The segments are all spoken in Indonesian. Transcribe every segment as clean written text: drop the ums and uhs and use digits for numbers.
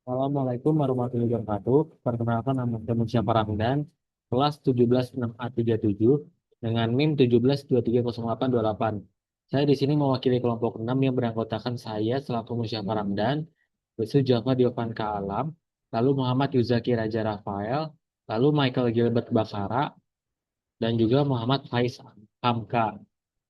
Assalamualaikum warahmatullahi wabarakatuh. Perkenalkan nama saya Musyafar Ramdan, kelas 176A37 dengan NIM 17230828. Saya di sini mewakili kelompok 6 yang beranggotakan saya selaku Musyafar Ramdan, Yusuf Java Diovan Kaalam, lalu Muhammad Yuzaki Raja Rafael, lalu Michael Gilbert Bakara, dan juga Muhammad Faiz Hamka.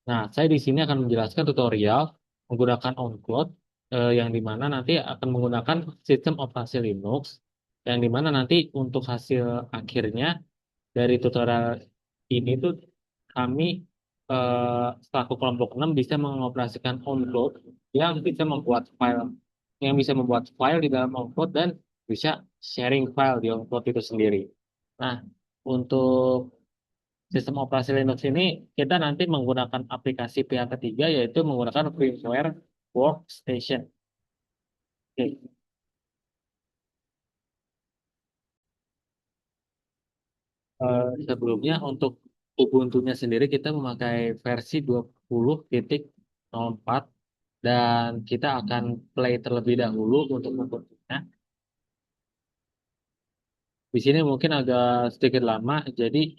Nah, saya di sini akan menjelaskan tutorial menggunakan OnCloud yang dimana nanti akan menggunakan sistem operasi Linux, yang dimana nanti untuk hasil akhirnya dari tutorial ini tuh kami selaku kelompok 6 bisa mengoperasikan OnCloud yang bisa membuat file di dalam OnCloud dan bisa sharing file di OnCloud itu sendiri. Nah, untuk sistem operasi Linux ini kita nanti menggunakan aplikasi pihak ketiga yaitu menggunakan firmware workstation. Oke. Sebelumnya untuk Ubuntu-nya sendiri kita memakai versi 20.04 dan kita akan play terlebih dahulu untuk Ubuntu-nya. Di sini mungkin agak sedikit lama, jadi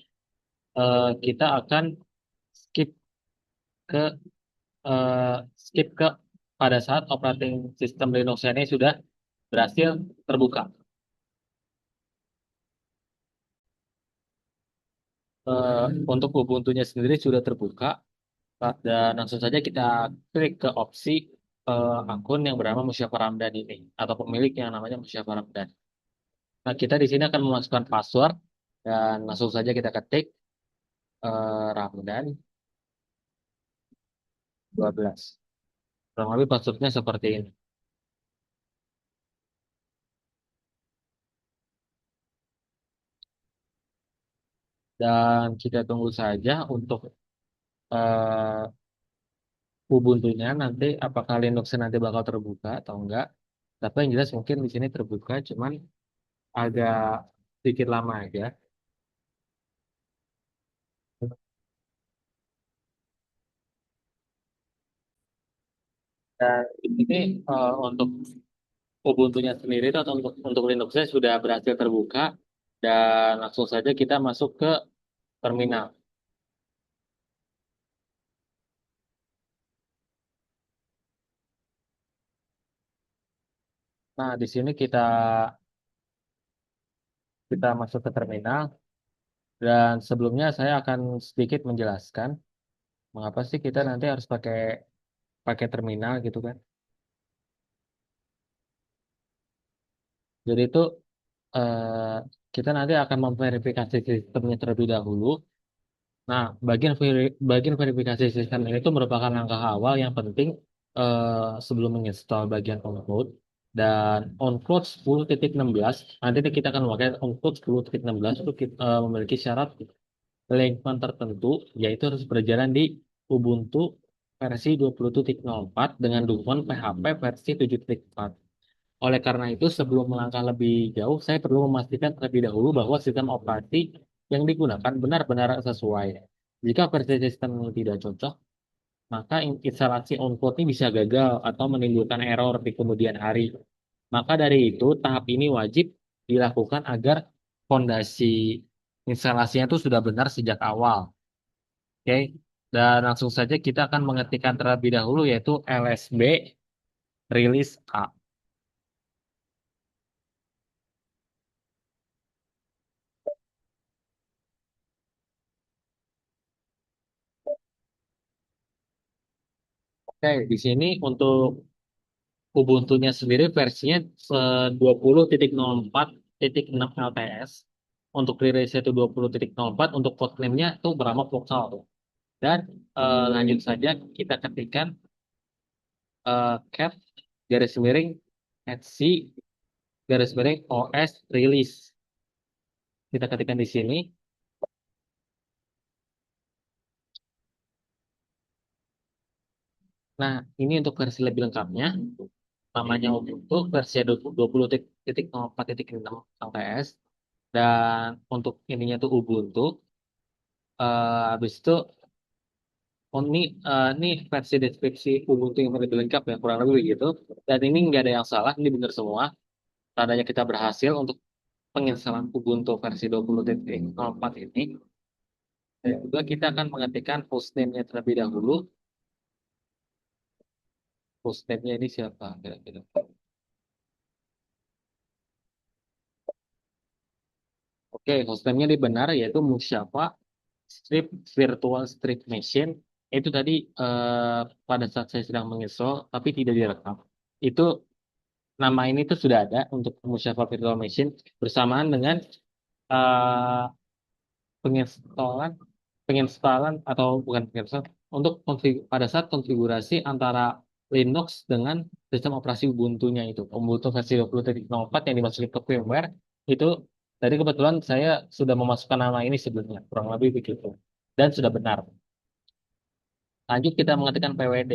kita akan skip ke eh, skip ke pada saat operating system Linux ini sudah berhasil terbuka. Untuk Ubuntu-nya sendiri sudah terbuka dan langsung saja kita klik ke opsi akun yang bernama Musyafar Ramdan ini atau pemilik yang namanya Musyafar Ramdan. Nah, kita di sini akan memasukkan password dan langsung saja kita ketik Ramdan 12. Kurang lebih passwordnya seperti ini. Dan kita tunggu saja untuk eh, Ubuntu-nya nanti apakah Linux nanti bakal terbuka atau enggak. Tapi yang jelas mungkin di sini terbuka, cuman agak sedikit lama aja. Dan ini untuk Ubuntu-nya sendiri itu atau untuk Linux-nya sudah berhasil terbuka dan langsung saja kita masuk ke terminal. Nah, di sini kita masuk ke terminal dan sebelumnya saya akan sedikit menjelaskan mengapa sih kita nanti harus pakai pakai terminal gitu kan. Jadi itu eh, kita nanti akan memverifikasi sistemnya terlebih dahulu. Nah, bagian verifikasi sistem ini itu merupakan langkah awal yang penting sebelum menginstal bagian OnCloud dan OnCloud 10.16. Nanti kita akan memakai OnCloud 10.16 itu memiliki syarat lingkungan tertentu yaitu harus berjalan di Ubuntu versi 20.04 dengan dukungan PHP versi 7.4. Oleh karena itu, sebelum melangkah lebih jauh, saya perlu memastikan terlebih dahulu bahwa sistem operasi yang digunakan benar-benar sesuai. Jika versi sistem ini tidak cocok, maka instalasi on-cloud ini bisa gagal atau menimbulkan error di kemudian hari. Maka dari itu, tahap ini wajib dilakukan agar fondasi instalasinya itu sudah benar sejak awal. Oke, dan langsung saja kita akan mengetikkan terlebih dahulu yaitu LSB release A. Oke, di sini untuk Ubuntu-nya sendiri versinya 20.04.6 LTS. Untuk rilis itu 20.04, untuk codename-nya itu bernama Vokal. Dan lanjut saja kita ketikkan cat garis miring etc garis miring OS release. Kita ketikkan di sini. Nah, ini untuk versi lebih lengkapnya. Namanya Ubuntu versi 20.04.6 LTS. Dan untuk ininya tuh Ubuntu. Habis itu ini versi deskripsi Ubuntu yang lebih lengkap ya kurang lebih begitu. Dan ini nggak ada yang salah, ini benar semua. tandanya kita berhasil untuk penginstalan Ubuntu versi 20.04 ini. Dan juga kita akan mengetikkan hostname-nya terlebih dahulu. Hostname-nya ini siapa kira-kira? Oke, hostname-nya ini benar yaitu Musyafa Strip Virtual Strip Machine. Itu tadi pada saat saya sedang menginstall tapi tidak direkam. Itu nama ini tuh sudah ada untuk Musyafa Virtual Machine bersamaan dengan eh, penginstalan penginstalan atau bukan penginstalan untuk pada saat konfigurasi antara Linux dengan sistem operasi Ubuntu-nya itu Ubuntu versi 20.04 yang dimasukin ke firmware itu tadi kebetulan saya sudah memasukkan nama ini sebelumnya kurang lebih begitu dan sudah benar. Lanjut kita mengetikkan pwd.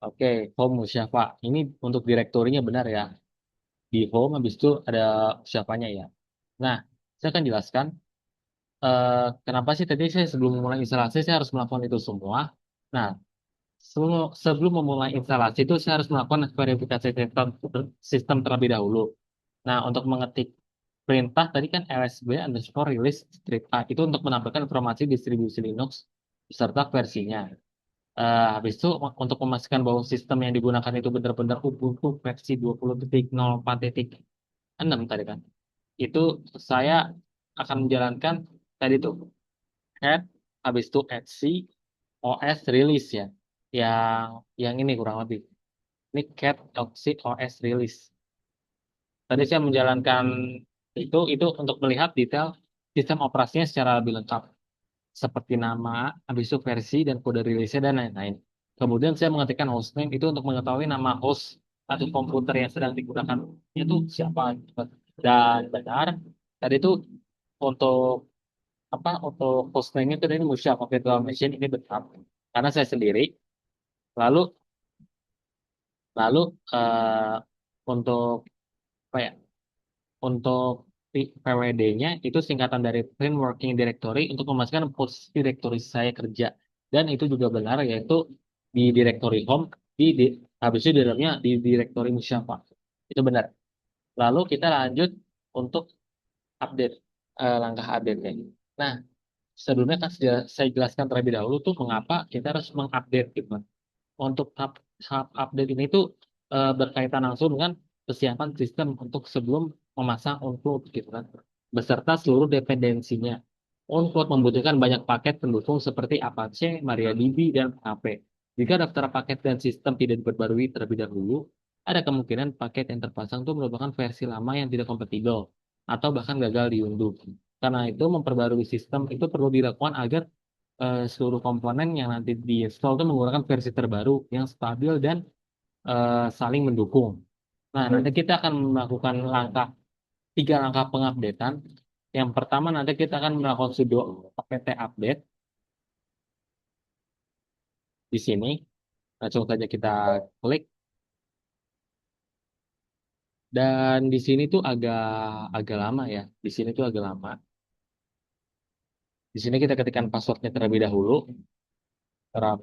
Oke, home Musyafa ini untuk direktorinya benar ya, di home habis itu ada Musyafanya ya. Nah, saya akan jelaskan kenapa sih tadi saya sebelum memulai instalasi saya harus melakukan itu semua. Nah, sebelum memulai instalasi itu saya harus melakukan verifikasi sistem terlebih dahulu. Nah, untuk mengetik perintah tadi kan lsb underscore release strip A itu untuk menampilkan informasi distribusi Linux beserta versinya. Habis itu untuk memastikan bahwa sistem yang digunakan itu benar-benar Ubuntu versi 20.04.6 tadi kan. Itu saya akan menjalankan tadi tuh add habis itu etc OS release ya. Yang yang ini kurang lebih. Ini cat toxic OS release. Tadi saya menjalankan itu untuk melihat detail sistem operasinya secara lebih lengkap seperti nama, habis itu versi dan kode rilisnya dan lain-lain. Kemudian saya mengetikkan hostname itu untuk mengetahui nama host atau komputer yang sedang digunakan itu siapa. Dan benar tadi itu untuk untuk hostname itu dari Musyafa Virtual Machine ini benar karena saya sendiri. Lalu lalu untuk apa ya? Untuk PWD-nya itu singkatan dari Print Working Directory untuk memastikan posisi directory saya kerja. Dan itu juga benar yaitu di directory home habis itu di dalamnya di directory Musyafa. Itu benar. Lalu kita lanjut untuk update langkah update-nya. Nah, sebelumnya kan sudah saya jelaskan terlebih dahulu tuh mengapa kita harus mengupdate gitu kan. Untuk tahap update ini tuh berkaitan langsung dengan kesiapan sistem untuk sebelum memasang Uncloud gitu kan, beserta seluruh dependensinya. Uncloud membutuhkan banyak paket pendukung seperti Apache, MariaDB, dan PHP. Jika daftar paket dan sistem tidak diperbarui terlebih dahulu, ada kemungkinan paket yang terpasang itu merupakan versi lama yang tidak kompatibel atau bahkan gagal diunduh. Karena itu memperbarui sistem itu perlu dilakukan agar seluruh komponen yang nanti diinstal itu menggunakan versi terbaru yang stabil dan saling mendukung. Nah, nanti kita akan melakukan tiga langkah pengupdatean. Yang pertama nanti kita akan melakukan sudo apt update di sini. Langsung saja kita klik dan di sini tuh agak agak lama ya. Di sini tuh agak lama. Di sini kita ketikkan passwordnya terlebih dahulu. Terap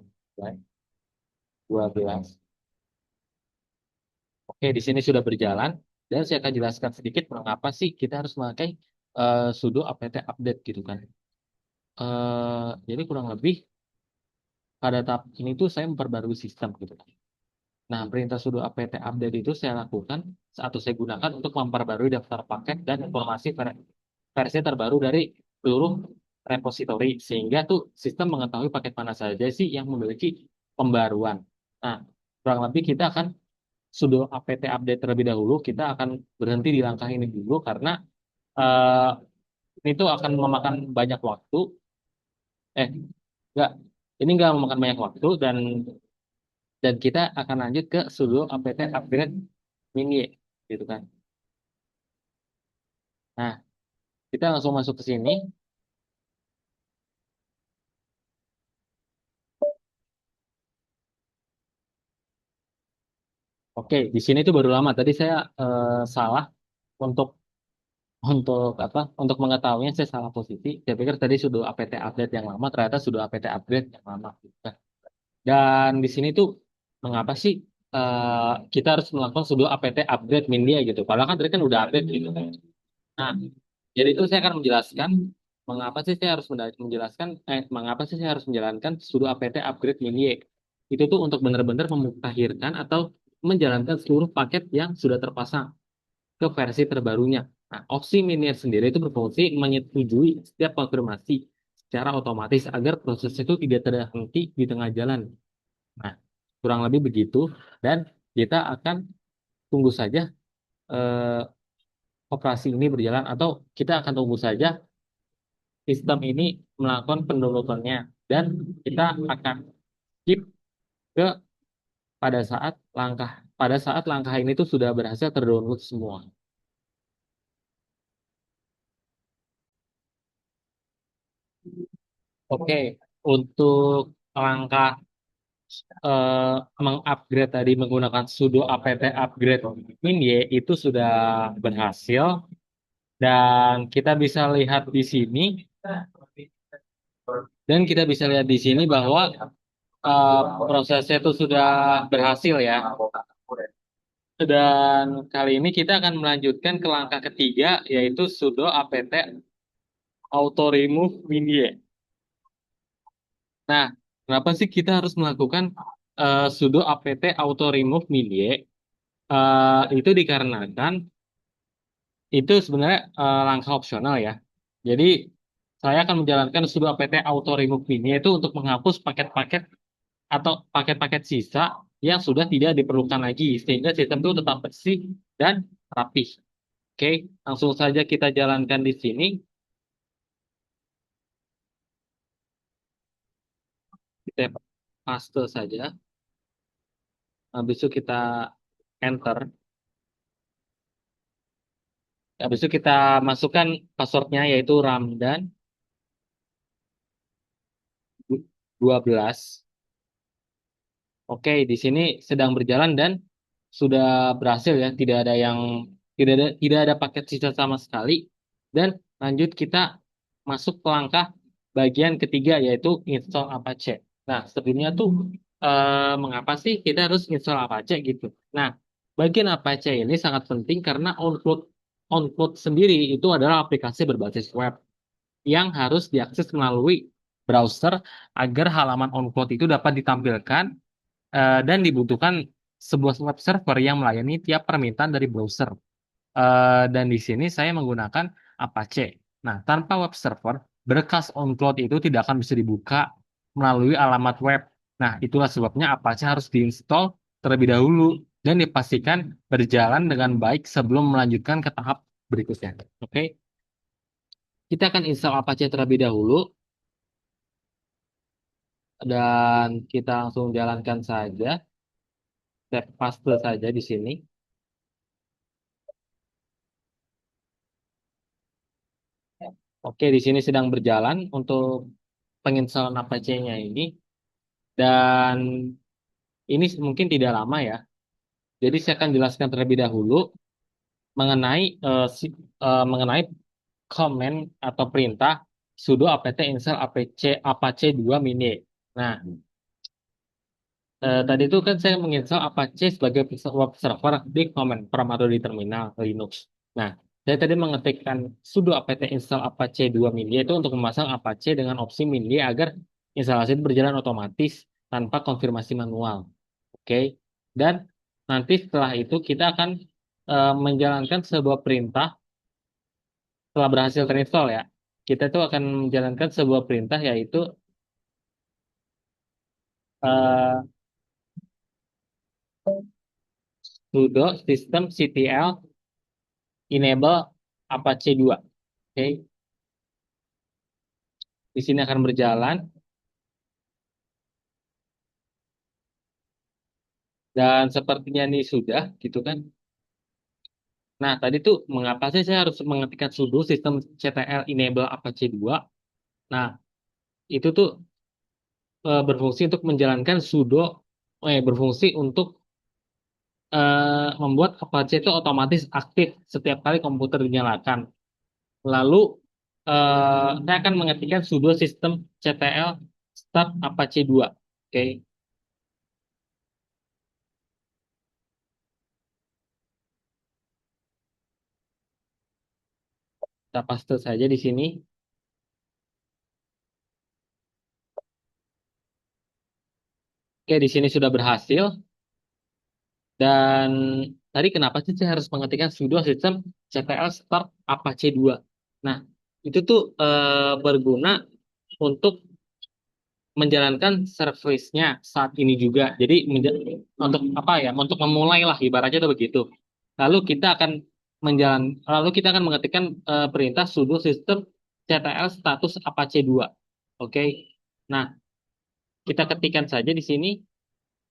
12. Oke, di sini sudah berjalan dan saya akan jelaskan sedikit mengapa sih kita harus memakai sudo apt update gitu kan. Jadi kurang lebih pada tahap ini tuh saya memperbarui sistem gitu kan. Nah, perintah sudo apt update itu saya lakukan atau saya gunakan untuk memperbarui daftar paket dan informasi versi terbaru dari seluruh repositori sehingga tuh sistem mengetahui paket mana saja sih yang memiliki pembaruan. Nah, kurang lebih kita akan sudo apt update terlebih dahulu. Kita akan berhenti di langkah ini dulu karena eh, ini tuh akan memakan banyak waktu. Eh, enggak, ini enggak memakan banyak waktu dan kita akan lanjut ke sudo apt upgrade mini gitu kan. Nah, kita langsung masuk ke sini. Oke, di sini tuh baru lama. Tadi saya salah untuk Untuk apa? Untuk mengetahuinya saya salah posisi. Saya pikir tadi sudah apt update yang lama, ternyata sudah apt upgrade yang lama, gitu kan. Dan di sini tuh mengapa sih kita harus melakukan sudo apt upgrade Mindia gitu? Padahal kan tadi kan udah update gitu kan. Nah, jadi itu saya akan menjelaskan mengapa sih saya harus mengapa sih saya harus menjalankan sudo apt upgrade Mindia. Itu tuh untuk benar-benar memutakhirkan atau menjalankan seluruh paket yang sudah terpasang ke versi terbarunya. Nah, opsi minier sendiri itu berfungsi menyetujui setiap konfirmasi secara otomatis agar proses itu tidak terhenti di tengah jalan. Nah, kurang lebih begitu. Dan kita akan tunggu saja eh, operasi ini berjalan atau kita akan tunggu saja sistem ini melakukan pendownloadannya dan kita akan skip ke pada saat langkah langkah ini tuh sudah berhasil terdownload semua. Oke, untuk langkah mengupgrade tadi menggunakan sudo apt upgrade ini itu sudah berhasil dan kita bisa lihat di sini bahwa prosesnya itu sudah berhasil ya. Dan kali ini kita akan melanjutkan ke langkah ketiga yaitu sudo apt auto remove media. Nah, kenapa sih kita harus melakukan sudo apt auto remove media? Itu dikarenakan itu sebenarnya langkah opsional ya. Jadi saya akan menjalankan sudo apt auto remove ini itu untuk menghapus paket-paket atau paket-paket sisa yang sudah tidak diperlukan lagi sehingga sistem itu tetap bersih dan rapih. Oke, langsung saja kita jalankan di sini. Kita paste saja. Habis itu kita enter. Habis itu kita masukkan passwordnya yaitu Ramdan 12. Oke, di sini sedang berjalan dan sudah berhasil ya, tidak ada paket sisa sama sekali. Dan lanjut kita masuk ke langkah bagian ketiga yaitu install Apache. Nah, sebenarnya tuh mengapa sih kita harus install Apache gitu? Nah, bagian Apache ini sangat penting karena OnCloud sendiri itu adalah aplikasi berbasis web yang harus diakses melalui browser agar halaman OnCloud itu dapat ditampilkan dan dibutuhkan sebuah web server yang melayani tiap permintaan dari browser. Dan di sini saya menggunakan Apache. Nah, tanpa web server, berkas on-cloud itu tidak akan bisa dibuka melalui alamat web. Nah, itulah sebabnya Apache harus diinstal terlebih dahulu dan dipastikan berjalan dengan baik sebelum melanjutkan ke tahap berikutnya. Oke, kita akan install Apache terlebih dahulu dan kita langsung jalankan saja. Step paste saja di sini. Oke, di sini sedang berjalan untuk penginstalan Apache-nya ini dan ini mungkin tidak lama ya. Jadi saya akan jelaskan terlebih dahulu mengenai mengenai command atau perintah sudo apt install apache 2 mini. Nah, tadi itu kan saya menginstal Apache sebagai web server di command prompt atau di terminal Linux. Nah, saya tadi mengetikkan sudo apt install Apache 2 mini itu untuk memasang Apache dengan opsi mini agar instalasi itu berjalan otomatis tanpa konfirmasi manual. Oke. Dan nanti setelah itu kita akan menjalankan sebuah perintah setelah berhasil terinstall ya. Kita itu akan menjalankan sebuah perintah yaitu eh, sudo systemctl enable Apache 2. Oke, di sini akan berjalan dan sepertinya ini sudah gitu kan. Nah, tadi tuh mengapa sih saya harus mengetikkan sudo systemctl enable Apache 2? Nah, itu tuh berfungsi untuk menjalankan berfungsi untuk membuat Apache itu otomatis aktif setiap kali komputer dinyalakan. Lalu saya akan mengetikkan sudo sistem ctl start apache 2. Oke, kita paste saja di sini. Oke, di sini sudah berhasil. Dan tadi kenapa sih saya harus mengetikkan sudo sistem ctl start apache 2? Nah, itu tuh berguna untuk menjalankan service-nya saat ini juga. Jadi untuk apa ya? Untuk memulai lah ibaratnya itu begitu. Lalu kita akan mengetikkan perintah sudo system ctl status apache 2. Oke. Nah, kita ketikkan saja di sini,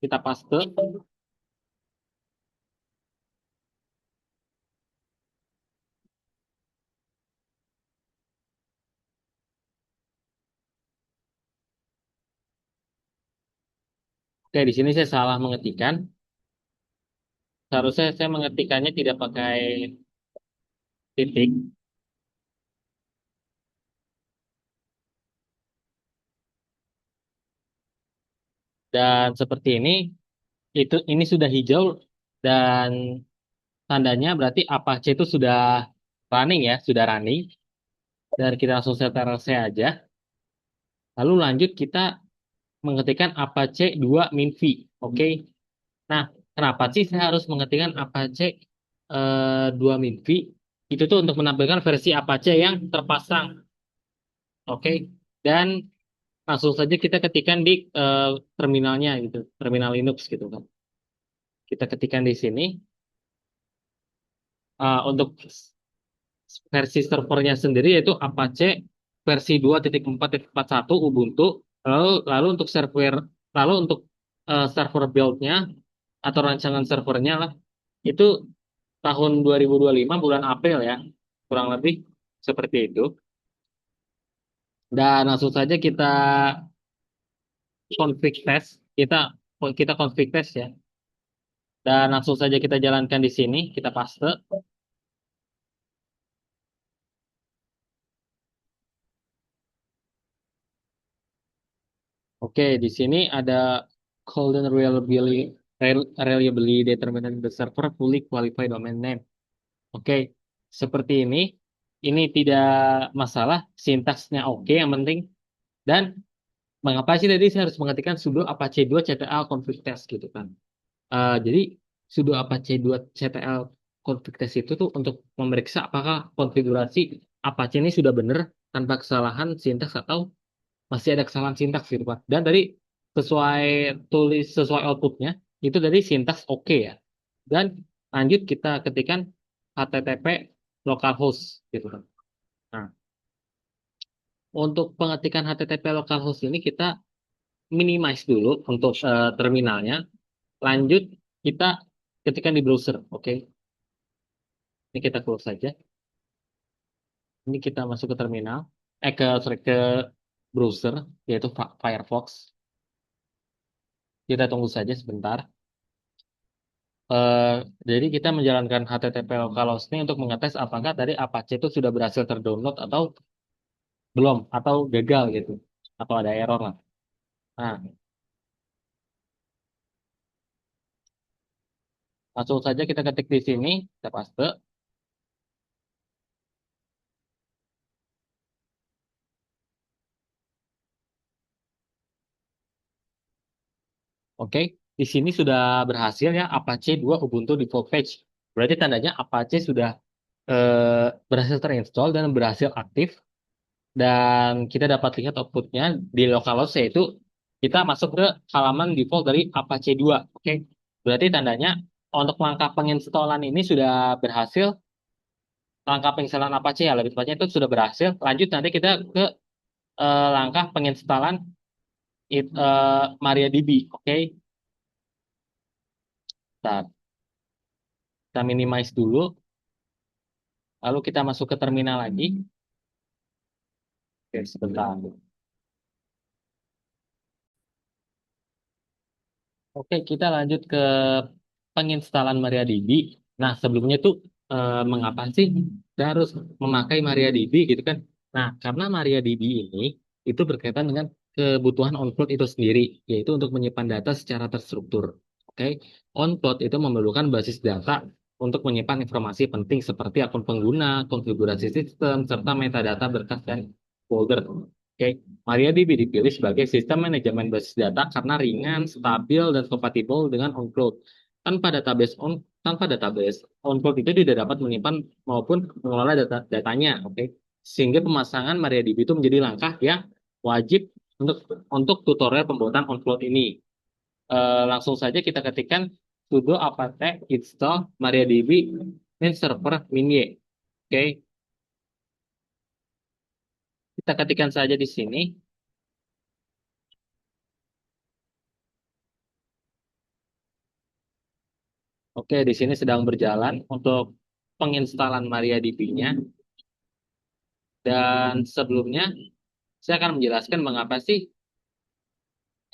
kita paste. Oke, di sini saya salah mengetikkan. Seharusnya saya mengetikkannya tidak pakai titik. Dan seperti ini sudah hijau dan tandanya berarti Apache itu sudah running ya, sudah running. Dan kita langsung ctrl C aja. Lalu lanjut kita mengetikkan Apache 2 minv. Oke. Nah, kenapa sih saya harus mengetikkan Apache 2 minv? Itu tuh untuk menampilkan versi Apache yang terpasang. Oke. Dan langsung saja kita ketikkan di terminalnya gitu, terminal Linux gitu kan. Kita ketikkan di sini. Untuk versi servernya sendiri yaitu Apache versi 2.4.41 Ubuntu. Lalu untuk lalu untuk server build-nya atau rancangan servernya lah itu tahun 2025 bulan April ya, kurang lebih seperti itu. Dan langsung saja kita config test, kita kita config test ya. Dan langsung saja kita jalankan di sini, kita paste. Oke, di sini ada Golden reliably determining the server fully qualified domain name. Oke, seperti ini. Ini tidak masalah, sintaksnya oke yang penting. Dan mengapa sih tadi saya harus mengetikkan sudo apache 2 ctl config test gitu kan? Jadi sudo apache 2 ctl config test itu tuh untuk memeriksa apakah konfigurasi Apache ini sudah benar tanpa kesalahan sintaks atau masih ada kesalahan sintaks gitu Pak. Dan tadi sesuai sesuai outputnya itu dari sintaks oke ya. Dan lanjut kita ketikkan HTTP localhost gitu kan. Nah, untuk pengetikan HTTP localhost ini kita minimize dulu untuk terminalnya. Lanjut kita ketikkan di browser, oke. Ini kita close saja. Ini kita masuk ke terminal, sorry, ke browser yaitu Firefox. Kita tunggu saja sebentar. Eh, jadi kita menjalankan HTTP localhost ini untuk mengetes apakah tadi Apache itu sudah berhasil terdownload atau belum, atau gagal gitu, atau ada error lah. Nah, langsung saja kita ketik di sini, kita paste. Oke, di sini sudah berhasil ya Apache 2 Ubuntu Default Page. Berarti tandanya Apache sudah berhasil terinstall dan berhasil aktif. Dan kita dapat lihat outputnya di localhost yaitu kita masuk ke halaman default dari Apache 2. Oke, berarti tandanya untuk langkah penginstalan ini sudah berhasil. Langkah penginstalan Apache ya lebih tepatnya itu sudah berhasil. Lanjut nanti kita ke langkah penginstalan MariaDB. Oke, nah, kita minimize dulu. Lalu kita masuk ke terminal lagi. Oke, sebentar. Oke, kita lanjut ke penginstalan MariaDB. Nah, sebelumnya tuh mengapa sih kita harus memakai MariaDB gitu kan? Nah, karena MariaDB ini itu berkaitan dengan kebutuhan on-cloud itu sendiri, yaitu untuk menyimpan data secara terstruktur. Oke, on-cloud itu memerlukan basis data untuk menyimpan informasi penting seperti akun pengguna, konfigurasi sistem, serta metadata berkas dan folder. Oke, MariaDB dipilih sebagai sistem manajemen basis data karena ringan, stabil, dan kompatibel dengan on-cloud. Tanpa database, on-cloud itu tidak dapat menyimpan maupun mengelola datanya, oke? Sehingga pemasangan MariaDB itu menjadi langkah yang wajib untuk tutorial pembuatan on-cloud ini. Langsung saja kita ketikkan sudo apt install MariaDB min server min-y. Oke, kita ketikkan saja di sini. Oke, di sini sedang berjalan untuk penginstalan MariaDB-nya. Dan sebelumnya saya akan menjelaskan mengapa sih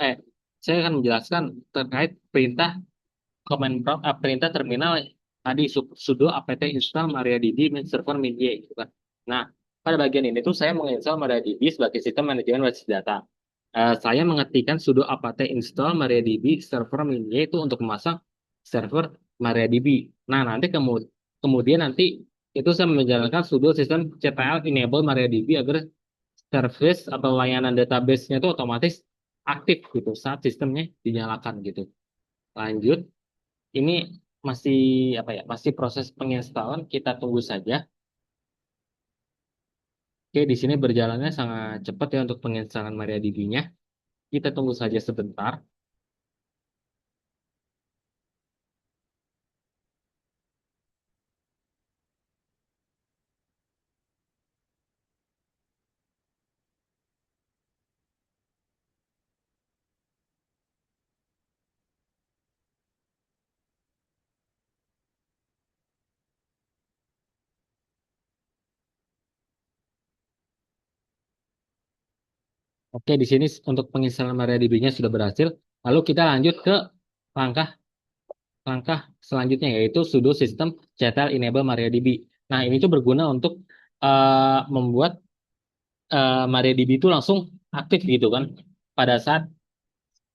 eh saya akan menjelaskan terkait perintah command prompt, perintah terminal tadi sudo apt install MariaDB min server min-y gitu kan. Nah, pada bagian ini tuh saya menginstal MariaDB sebagai sistem manajemen basis data. Saya mengetikkan sudo apt install MariaDB server min-y itu untuk memasang server MariaDB. Nah, kemudian nanti itu saya menjalankan sudo sistem ctl enable MariaDB agar service atau layanan database-nya itu otomatis aktif gitu saat sistemnya dinyalakan gitu. Lanjut, ini masih apa ya? Masih proses penginstalan, kita tunggu saja. Oke, di sini berjalannya sangat cepat ya untuk penginstalan MariaDB-nya. Kita tunggu saja sebentar. Oke, di sini untuk penginstalan MariaDB-nya sudah berhasil. Lalu kita lanjut ke langkah langkah selanjutnya yaitu sudo system ctl enable MariaDB. Nah, ini tuh berguna untuk membuat MariaDB itu langsung aktif gitu kan. Pada saat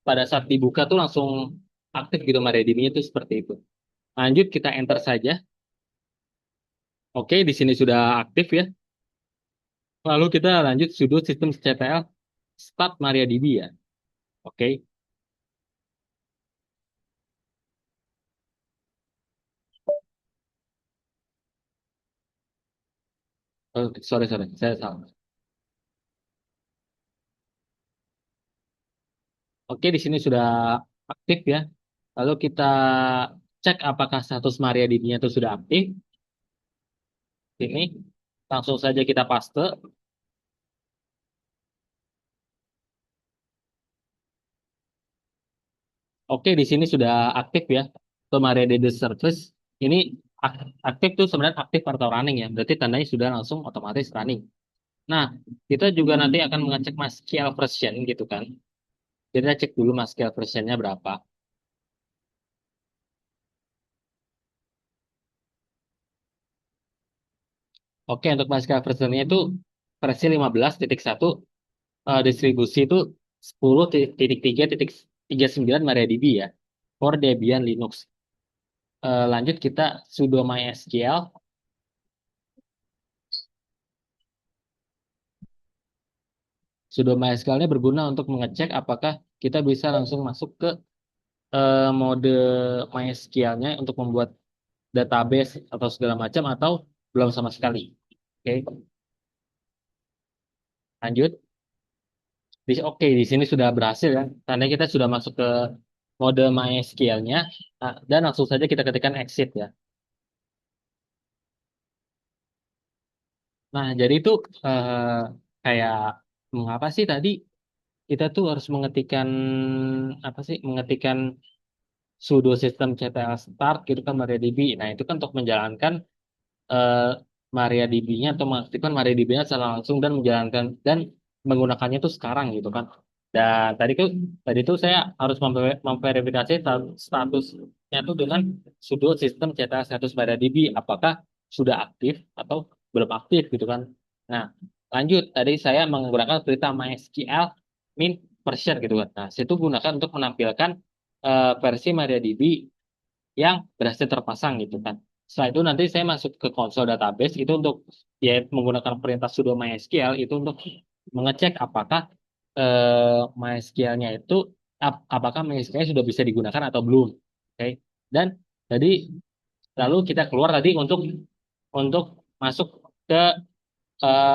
pada saat dibuka tuh langsung aktif gitu MariaDB-nya itu seperti itu. Lanjut kita enter saja. Oke, di sini sudah aktif ya. Lalu kita lanjut sudo system ctl start MariaDB ya. Oke. Oh, sorry sorry, saya salah. Oke, di sini sudah aktif ya. Lalu kita cek apakah status MariaDB-nya itu sudah aktif. Ini langsung saja kita paste. Oke, di sini sudah aktif ya. Untuk MariaDB service ini aktif tuh sebenarnya aktif atau running ya. Berarti tandanya sudah langsung otomatis running. Nah, kita juga nanti akan mengecek MySQL version gitu kan. Kita cek dulu MySQL versionnya berapa. Oke, untuk MySQL versionnya itu versi 15.1, distribusi itu 10.3.39 MariaDB ya. For Debian Linux. Lanjut kita sudo MySQL. Sudo MySQL-nya berguna untuk mengecek apakah kita bisa langsung masuk ke mode MySQL-nya untuk membuat database atau segala macam atau belum sama sekali. Oke, lanjut. Oke, di sini sudah berhasil ya. Tandanya kita sudah masuk ke mode MySQL-nya. Nah, dan langsung saja kita ketikkan exit ya. Nah, jadi itu eh, kayak mengapa sih tadi kita tuh harus mengetikkan apa sih? Mengetikkan sudo system ctl start gitu kan MariaDB. Nah, itu kan untuk menjalankan eh, MariaDB-nya atau mengaktifkan MariaDB-nya secara langsung dan menjalankan dan menggunakannya itu sekarang gitu kan. Dan tadi tuh saya harus memverifikasi statusnya itu dengan sudo system ctl status MariaDB apakah sudah aktif atau belum aktif gitu kan. Nah, lanjut tadi saya menggunakan perintah MySQL min version gitu kan. Nah, situ gunakan untuk menampilkan versi MariaDB yang berhasil terpasang gitu kan. Setelah itu nanti saya masuk ke konsol database itu untuk ya menggunakan perintah sudo MySQL itu untuk mengecek apakah MySQL-nya itu apakah MySQL sudah bisa digunakan atau belum. Oke. Dan tadi lalu kita keluar tadi untuk masuk ke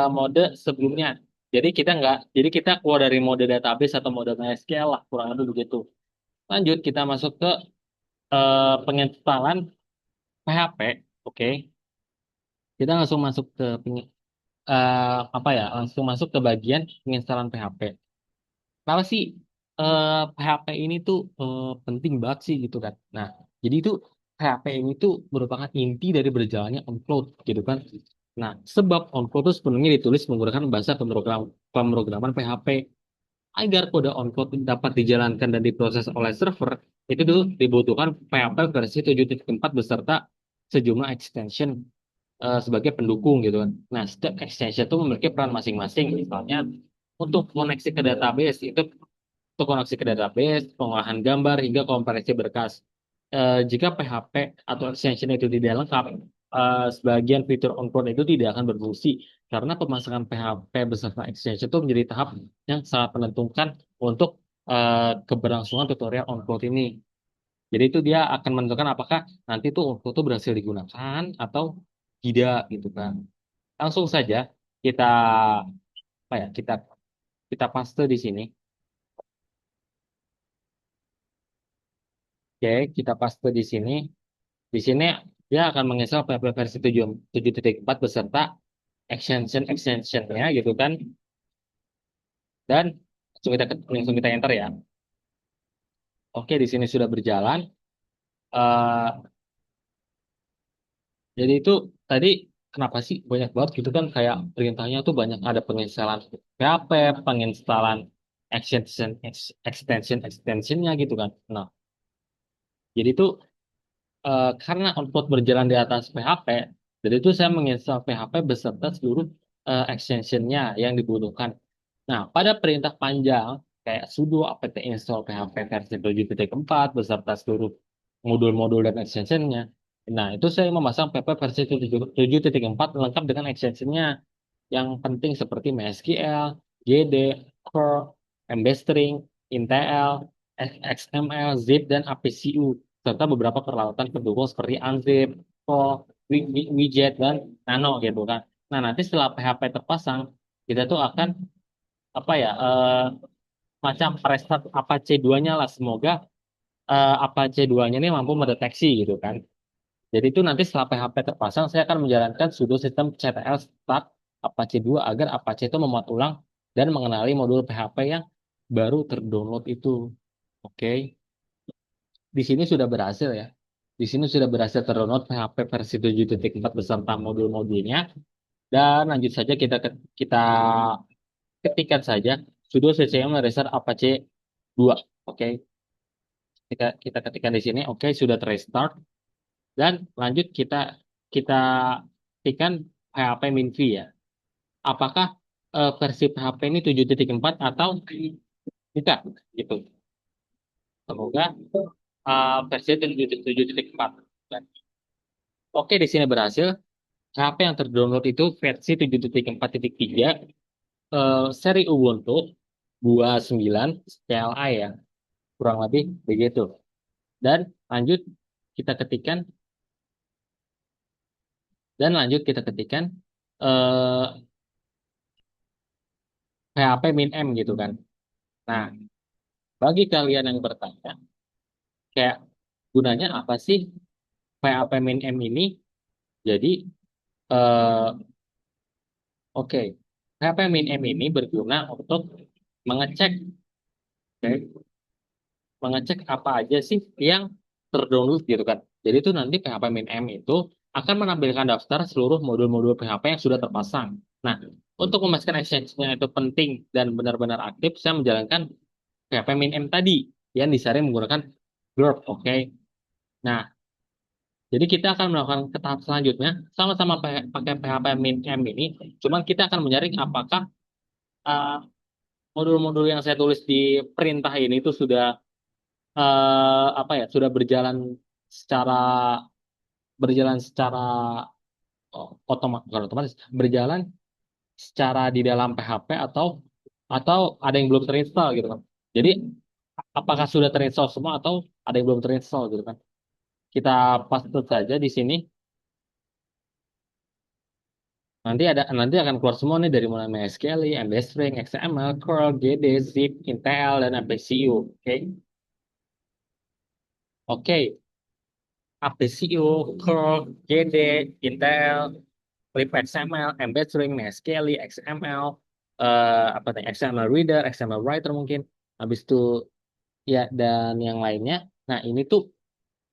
mode sebelumnya. Jadi kita keluar dari mode database atau mode MySQL lah kurang lebih begitu. Lanjut kita masuk ke penginstalan PHP, oke. Kita langsung masuk ke apa ya? Langsung masuk ke bagian penginstalan PHP. Kenapa sih PHP ini tuh penting banget sih gitu kan? Nah, jadi itu PHP ini tuh merupakan inti dari berjalannya on-cloud gitu kan? Nah, sebab on-cloud itu sepenuhnya ditulis menggunakan bahasa pemrograman PHP agar kode on-cloud dapat dijalankan dan diproses oleh server. Itu tuh dibutuhkan PHP versi 7.4 beserta sejumlah extension sebagai pendukung gitu kan. Nah, setiap extension itu memiliki peran masing-masing. Misalnya untuk koneksi ke database itu untuk koneksi ke database, pengolahan gambar hingga kompresi berkas. Jika PHP atau extension itu tidak lengkap, sebagian fitur on-cloud itu tidak akan berfungsi karena pemasangan PHP beserta extension itu menjadi tahap yang sangat menentukan untuk keberlangsungan tutorial on-cload ini. Jadi itu dia akan menentukan apakah nanti tuh on-cloud itu berhasil digunakan atau tidak gitu kan. Langsung saja kita apa ya kita paste di sini. Oke, kita paste di sini. Di sini dia akan menginstal PHP versi 7.4 beserta extensionnya gitu kan. Dan langsung kita enter ya. Oke, di sini sudah berjalan. Eh jadi itu tadi kenapa sih banyak banget gitu kan kayak perintahnya tuh banyak ada penginstalan PHP, penginstalan extensionnya gitu kan. Nah, jadi itu karena output berjalan di atas PHP, jadi itu saya menginstal PHP beserta seluruh extensionnya yang dibutuhkan. Nah, pada perintah panjang kayak sudo apt install PHP versi 7.4 beserta seluruh modul-modul dan extensionnya. Nah, itu saya memasang PHP versi 7.4 lengkap dengan extensionnya yang penting seperti MySQL, GD, Curl, MBString, IntelL, XML, Zip, dan APCU, serta beberapa peralatan pendukung seperti Unzip, Call, Widget, dan Nano gitu kan. Nah, nanti setelah PHP terpasang, kita tuh akan apa ya macam restart Apache 2-nya lah. Semoga Apache 2-nya ini mampu mendeteksi gitu kan. Jadi itu nanti setelah PHP terpasang, saya akan menjalankan sudo sistem ctl start Apache 2 agar Apache itu memuat ulang dan mengenali modul PHP yang baru terdownload itu. Oke, di sini sudah berhasil ya. Di sini sudah berhasil terdownload PHP versi 7.4 beserta modul-modulnya. Dan lanjut saja kita ketikkan saja sudo ccm restart Apache 2. Oke, kita ketikkan di sini. Oke, sudah terrestart. Dan lanjut kita ketikkan PHP Minvi ya. Apakah versi PHP ini 7.4 atau tidak gitu. Semoga versi 7.4. Oke, di sini berhasil. PHP yang terdownload itu versi 7.4.3 seri Ubuntu 29 CLI ya. Kurang lebih begitu. Dan lanjut kita ketikkan kita ketikkan eh, PHP min M gitu kan. Nah, bagi kalian yang bertanya, kayak gunanya apa sih PHP min M ini? Jadi, eh, oke, PHP min M ini berguna untuk mengecek, oke, mengecek apa aja sih yang terdownload gitu kan. Jadi itu nanti PHP min M itu akan menampilkan daftar seluruh modul-modul PHP yang sudah terpasang. Nah, untuk memastikan extension itu penting dan benar-benar aktif, saya menjalankan PHP min M tadi yang disaring menggunakan Glurp, oke. Nah, Jadi kita akan melakukan ke tahap selanjutnya sama-sama pakai PHP min ini, cuman kita akan menyaring apakah uh, modul-modul yang saya tulis di perintah ini itu sudah apa ya, sudah secara berjalan secara bukan otomatis, berjalan secara di dalam PHP atau ada yang belum terinstall gitu kan. Jadi apakah sudah terinstall semua atau ada yang belum terinstall gitu kan. Kita paste saja di sini. Nanti akan keluar semua nih dari mulai MySQL, MB String, XML, curl, GD, zip, Intel, dan APCU. Oke, oke, APCU, curl, GD, Intel, clip XML, embed string, MySQL, XML, apa nih, XML reader, XML writer mungkin. Habis itu ya dan yang lainnya. Nah ini tuh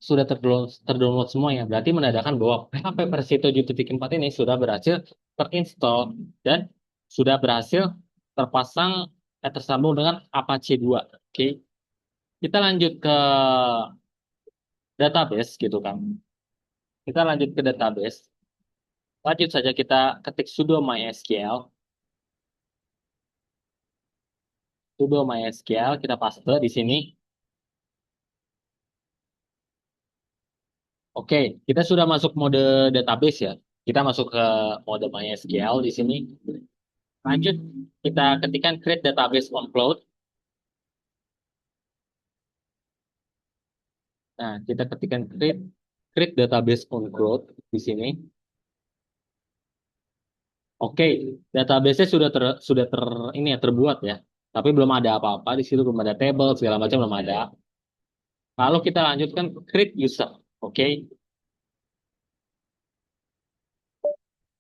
sudah terdownload semua ya. Berarti menandakan bahwa PHP versi 7.4 ini sudah berhasil terinstall dan sudah berhasil terpasang tersambung dengan Apache 2. Oke, kita lanjut ke database gitu kan. Kita lanjut ke database. Lanjut saja kita ketik sudo mysql, sudo mysql, kita paste di sini. Oke, kita sudah masuk mode database ya. Kita masuk ke mode MySQL di sini. Lanjut, kita ketikkan create database on cloud. Nah, kita ketikkan create database on cloud di sini. Oke, database-nya sudah ini ya terbuat ya. Tapi belum ada apa-apa di situ, belum ada table segala macam belum ada. Lalu kita lanjutkan create user. Oke,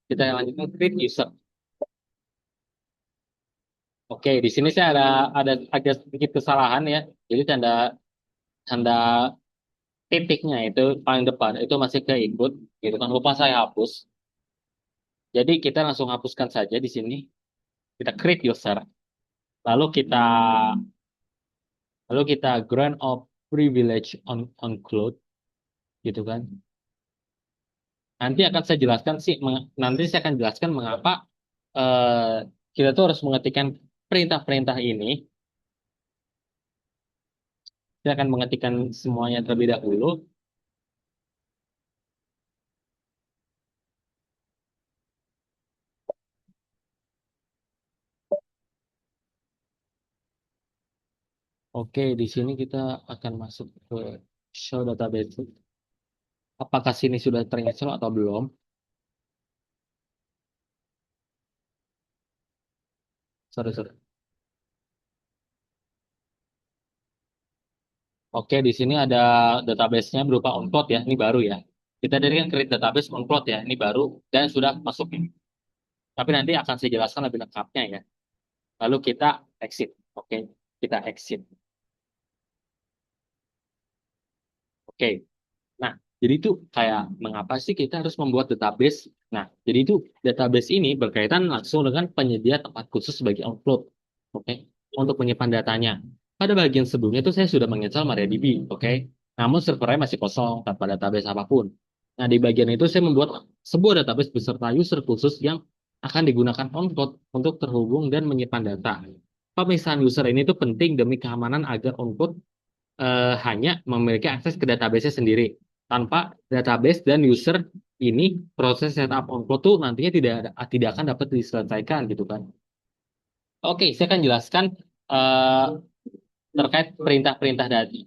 kita lanjutkan create user. Oke, di sini saya ada agak sedikit kesalahan ya. Jadi tanda tanda titiknya itu paling depan itu masih keikut gitu kan, lupa saya hapus. Jadi kita langsung hapuskan saja di sini. Kita create user, lalu kita grant of privilege on cloud gitu kan. Nanti saya akan jelaskan mengapa eh, kita tuh harus mengetikkan perintah-perintah ini. Saya akan mengetikkan semuanya terlebih dahulu. Oke, di sini kita akan masuk ke show database. Apakah sini sudah terinstall atau belum? Sorry, sorry. Oke, di sini ada database-nya berupa on-cloud ya, ini baru ya. Kita dari kan create database on-cloud ya, ini baru dan sudah masuk ini. Tapi nanti akan saya jelaskan lebih lengkapnya ya. Lalu kita exit. Oke, kita exit. Oke. Nah, jadi itu kayak mengapa sih kita harus membuat database? Nah, jadi itu database ini berkaitan langsung dengan penyedia tempat khusus bagi on-cloud. Oke, untuk menyimpan datanya. Pada bagian sebelumnya itu saya sudah menginstal MariaDB, oke. Namun servernya masih kosong tanpa database apapun. Nah, di bagian itu saya membuat sebuah database beserta user khusus yang akan digunakan on-cloud untuk terhubung dan menyimpan data. Pemisahan user ini tuh penting demi keamanan agar on-cloud hanya memiliki akses ke database sendiri. Tanpa database dan user ini, proses setup on-cloud tuh nantinya tidak akan dapat diselesaikan gitu kan. Oke, saya akan jelaskan eh, terkait perintah-perintah tadi.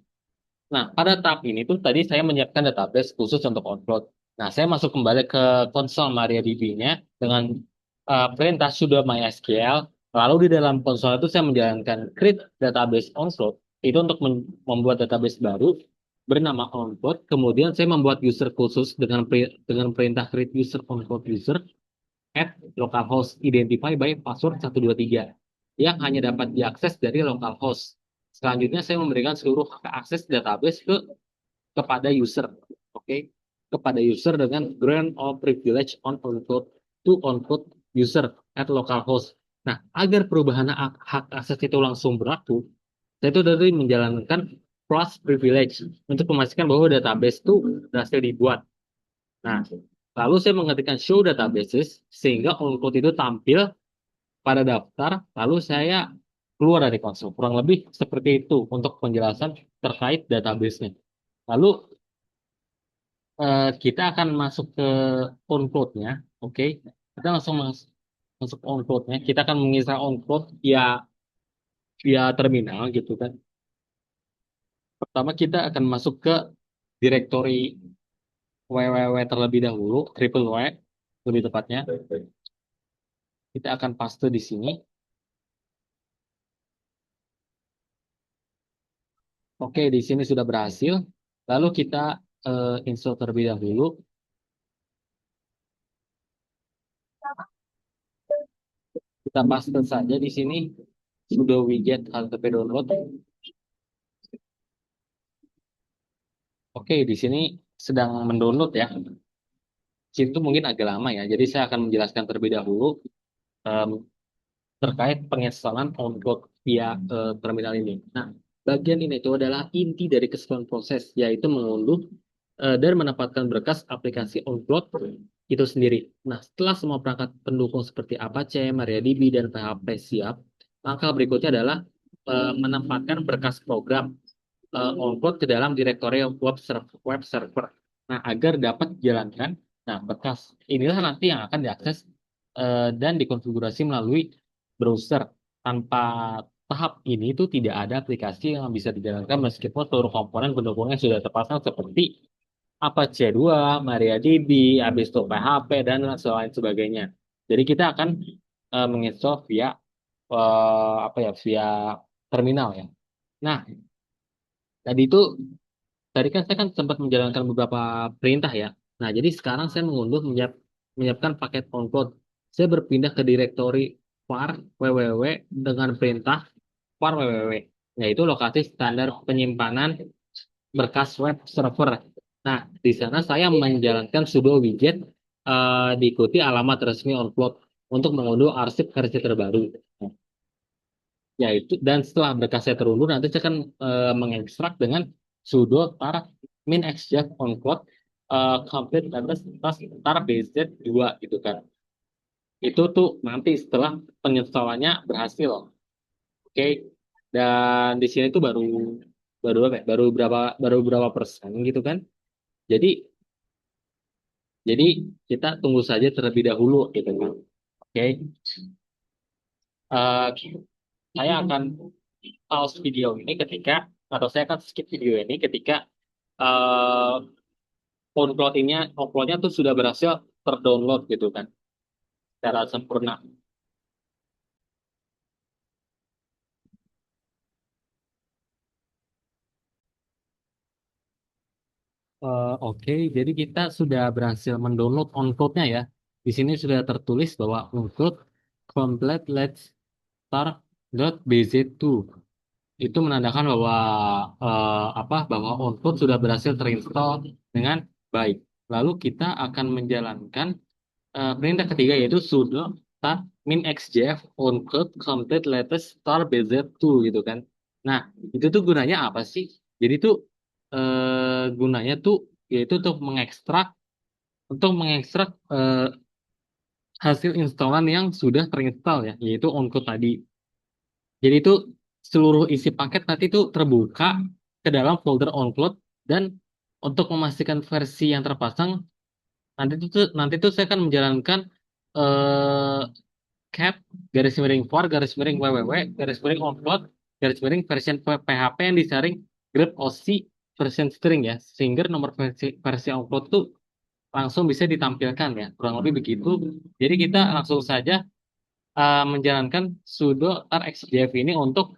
Nah, pada tahap ini tuh tadi saya menyiapkan database khusus untuk on-cloud. Nah, saya masuk kembali ke konsol MariaDB-nya dengan perintah sudo mysql. Lalu di dalam konsol itu saya menjalankan create database on-cloud. Itu untuk membuat database baru bernama on-cloud. Kemudian saya membuat user khusus dengan perintah create user on-cloud user at localhost identify by password 123 yang hanya dapat diakses dari localhost. Selanjutnya saya memberikan seluruh akses database kepada user, oke, okay? Kepada user dengan grant of privilege on code user at localhost. Nah, agar perubahan hak akses itu langsung berlaku, saya itu dari menjalankan plus privilege untuk memastikan bahwa database itu berhasil dibuat. Nah, lalu saya mengetikkan show databases sehingga on-code itu tampil pada daftar, lalu saya keluar dari konsol. Kurang lebih seperti itu untuk penjelasan terkait database-nya. Lalu kita akan masuk ke on-code-nya, oke? Kita langsung masuk on-code-nya. Kita akan mengisah on-code via terminal gitu kan. Pertama kita akan masuk ke directory www terlebih dahulu, triple W lebih tepatnya. Kita akan paste di sini. Oke, di sini sudah berhasil. Lalu kita install terlebih dahulu. Kita paste saja di sini sudo widget http download. Oke, di sini sedang mendownload ya. Itu mungkin agak lama ya. Jadi saya akan menjelaskan terlebih dahulu em, terkait penginstalan on-code via terminal ini. Nah, bagian ini itu adalah inti dari keseluruhan proses, yaitu mengunduh dan menempatkan berkas aplikasi on-code itu sendiri. Nah, setelah semua perangkat pendukung seperti Apache, MariaDB, dan PHP siap, langkah berikutnya adalah menempatkan berkas program on-code ke dalam direktori web server. Nah, agar dapat dijalankan, nah berkas inilah nanti yang akan diakses dan dikonfigurasi melalui browser. Tanpa tahap ini itu tidak ada aplikasi yang bisa dijalankan meskipun seluruh komponen pendukungnya sudah terpasang seperti Apache 2, MariaDB, habis itu PHP dan lain sebagainya. Jadi kita akan menginstall via apa ya via terminal ya. Nah, tadi itu tadi kan saya kan sempat menjalankan beberapa perintah ya. Nah, jadi sekarang saya menyiapkan paket on-code. Saya berpindah ke direktori var www dengan perintah var www, yaitu lokasi standar penyimpanan berkas web server. Nah, di sana saya menjalankan sudo widget diikuti alamat resmi on-cloud untuk mengunduh arsip versi terbaru. Yaitu dan setelah berkasnya terunduh nanti saya akan mengekstrak dengan sudo tar min xjaf on cloud complete address tas tar bz2 gitu kan. Itu tuh nanti setelah penginstalannya berhasil. Oke. Dan di sini tuh baru baru apa ya? Baru berapa persen gitu kan. Jadi jadi kita tunggu saja terlebih dahulu gitu kan. Oke. Eh, saya akan pause video ini ketika atau saya akan skip video ini ketika eh uploadnya tuh sudah berhasil terdownload gitu kan secara sempurna. Oke, jadi kita sudah berhasil mendownload on-code-nya ya. Di sini sudah tertulis bahwa on-code complete let's start.bz2 itu menandakan bahwa bahwa on-code sudah berhasil terinstall dengan baik. Lalu kita akan menjalankan perintah ketiga yaitu sudo start min xjf on-code complete latest star bz2 gitu kan. Nah, itu tuh gunanya apa sih? Jadi tuh gunanya tuh yaitu untuk mengekstrak hasil instalan yang sudah terinstall ya, yaitu on-code tadi. Jadi itu seluruh isi paket nanti itu terbuka ke dalam folder on-cloud dan untuk memastikan versi yang terpasang nanti tuh saya akan menjalankan eh, cat garis miring for garis miring www garis miring upload garis miring version PHP yang disaring grep OC version string ya sehingga nomor versi upload tuh langsung bisa ditampilkan ya kurang lebih begitu. Jadi kita langsung saja menjalankan sudo tar xdf ini untuk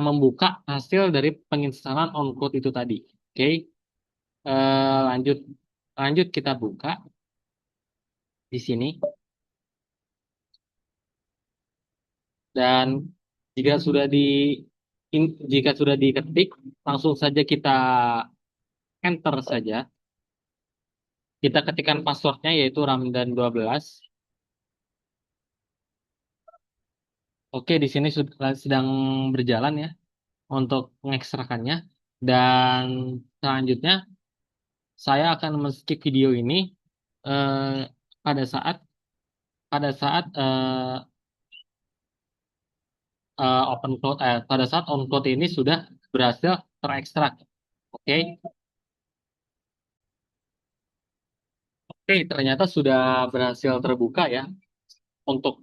membuka hasil dari penginstalan on-code itu tadi. Oke. Lanjut lanjut kita buka di sini dan jika sudah di jika sudah diketik, langsung saja kita enter saja. Kita ketikkan passwordnya yaitu Ramdan 12. Oke, di sini sudah sedang berjalan ya untuk mengekstrakannya. Dan selanjutnya saya akan men-skip video ini eh, pada saat open code pada saat on code ini sudah berhasil terekstrak. Oke. Oke, ternyata sudah berhasil terbuka ya. Untuk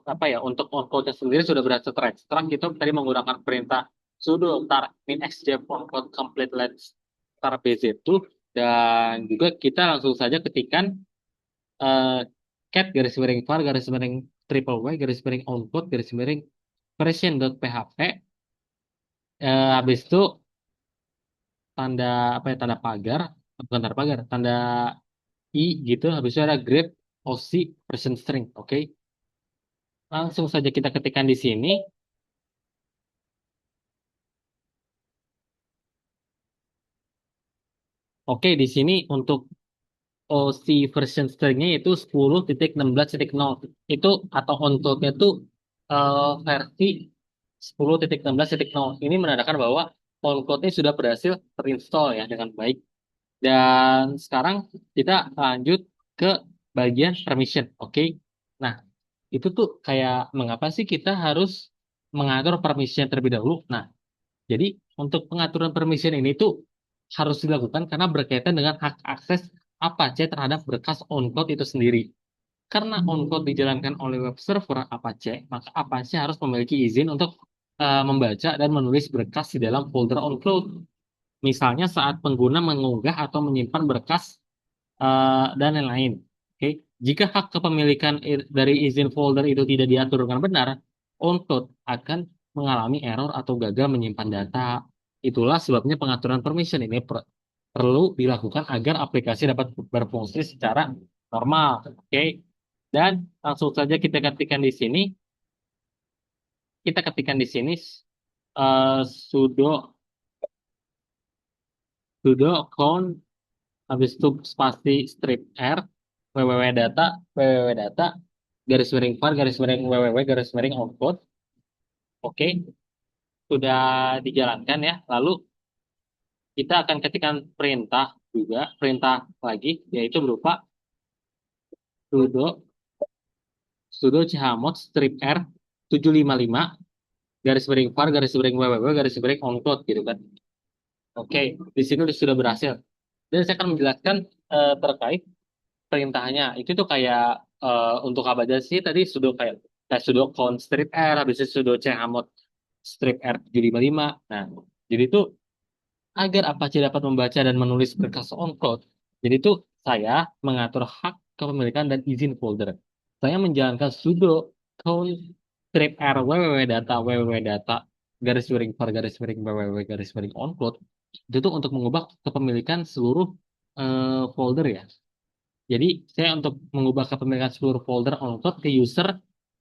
apa ya? Untuk on code sendiri sudah berhasil terekstrak. Kita tadi menggunakan perintah sudo tar min xjf on code complete let's tar bz2, dan juga kita langsung saja ketikkan eh, cat garis miring var garis miring triple y garis miring on code garis miring version.php. Habis itu tanda apa ya, tanda pagar, bukan tanda pagar, tanda i gitu, habis itu ada grep oc version string. Oke, langsung saja kita ketikkan di sini. Oke, di sini untuk oc version stringnya itu 10.16.0 itu, atau on-code-nya itu versi 10.16.0. Ini menandakan bahwa on-code-nya sudah berhasil terinstall ya dengan baik. Dan sekarang kita lanjut ke bagian permission. Oke. Nah, itu tuh kayak mengapa sih kita harus mengatur permission terlebih dahulu? Nah, jadi untuk pengaturan permission ini tuh harus dilakukan karena berkaitan dengan hak akses Apache terhadap berkas on-code itu sendiri. Karena on-code dijalankan oleh web server Apache, maka Apache harus memiliki izin untuk membaca dan menulis berkas di dalam folder on-code. Misalnya saat pengguna mengunggah atau menyimpan berkas dan lain-lain. Oke, jika hak kepemilikan dari izin folder itu tidak diatur dengan benar, on-code akan mengalami error atau gagal menyimpan data. Itulah sebabnya pengaturan permission ini perlu dilakukan agar aplikasi dapat berfungsi secara normal. Oke, dan langsung saja kita ketikkan di sini. Kita ketikkan di sini eh, sudo count, habis itu spasi strip r www data garis miring var garis miring www garis miring output. Oke, sudah dijalankan ya. Lalu kita akan ketikkan perintah juga, perintah lagi, yaitu berupa sudo chmod strip r 755 garis miring var garis miring www garis miring output gitu kan. Oke, di sini sudah berhasil. Dan saya akan menjelaskan terkait perintahnya. Itu tuh kayak untuk apa aja sih tadi, sudo kayak sudo count strip r, habis itu sudo chmod strip r 755. Nah, jadi itu agar Apache dapat membaca dan menulis berkas on-code. Jadi itu saya mengatur hak kepemilikan dan izin folder. Saya menjalankan sudo count strip r www data garis miring var garis miring www garis miring on-code. Itu tuh untuk mengubah kepemilikan seluruh folder ya. Jadi saya untuk mengubah kepemilikan seluruh folder on-code ke user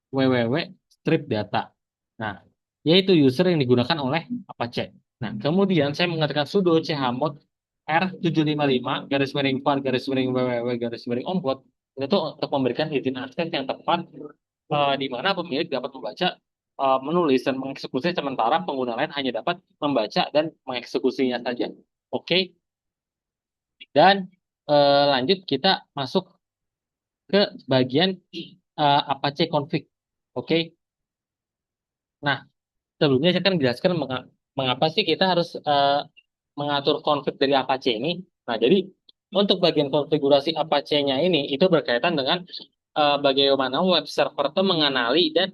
www strip data. Nah, yaitu user yang digunakan oleh Apache. Nah, kemudian saya mengatakan sudo chmod r755 garis miring var garis miring www garis miring onboard. Itu untuk memberikan izin akses yang tepat di mana pemilik dapat membaca, menulis dan mengeksekusi, sementara pengguna lain hanya dapat membaca dan mengeksekusinya saja. Oke, dan lanjut kita masuk ke bagian Apache config. Oke. Nah, sebelumnya saya akan menjelaskan mengapa sih kita harus mengatur config dari Apache ini. Nah, jadi untuk bagian konfigurasi Apache-nya ini itu berkaitan dengan bagaimana web server itu mengenali dan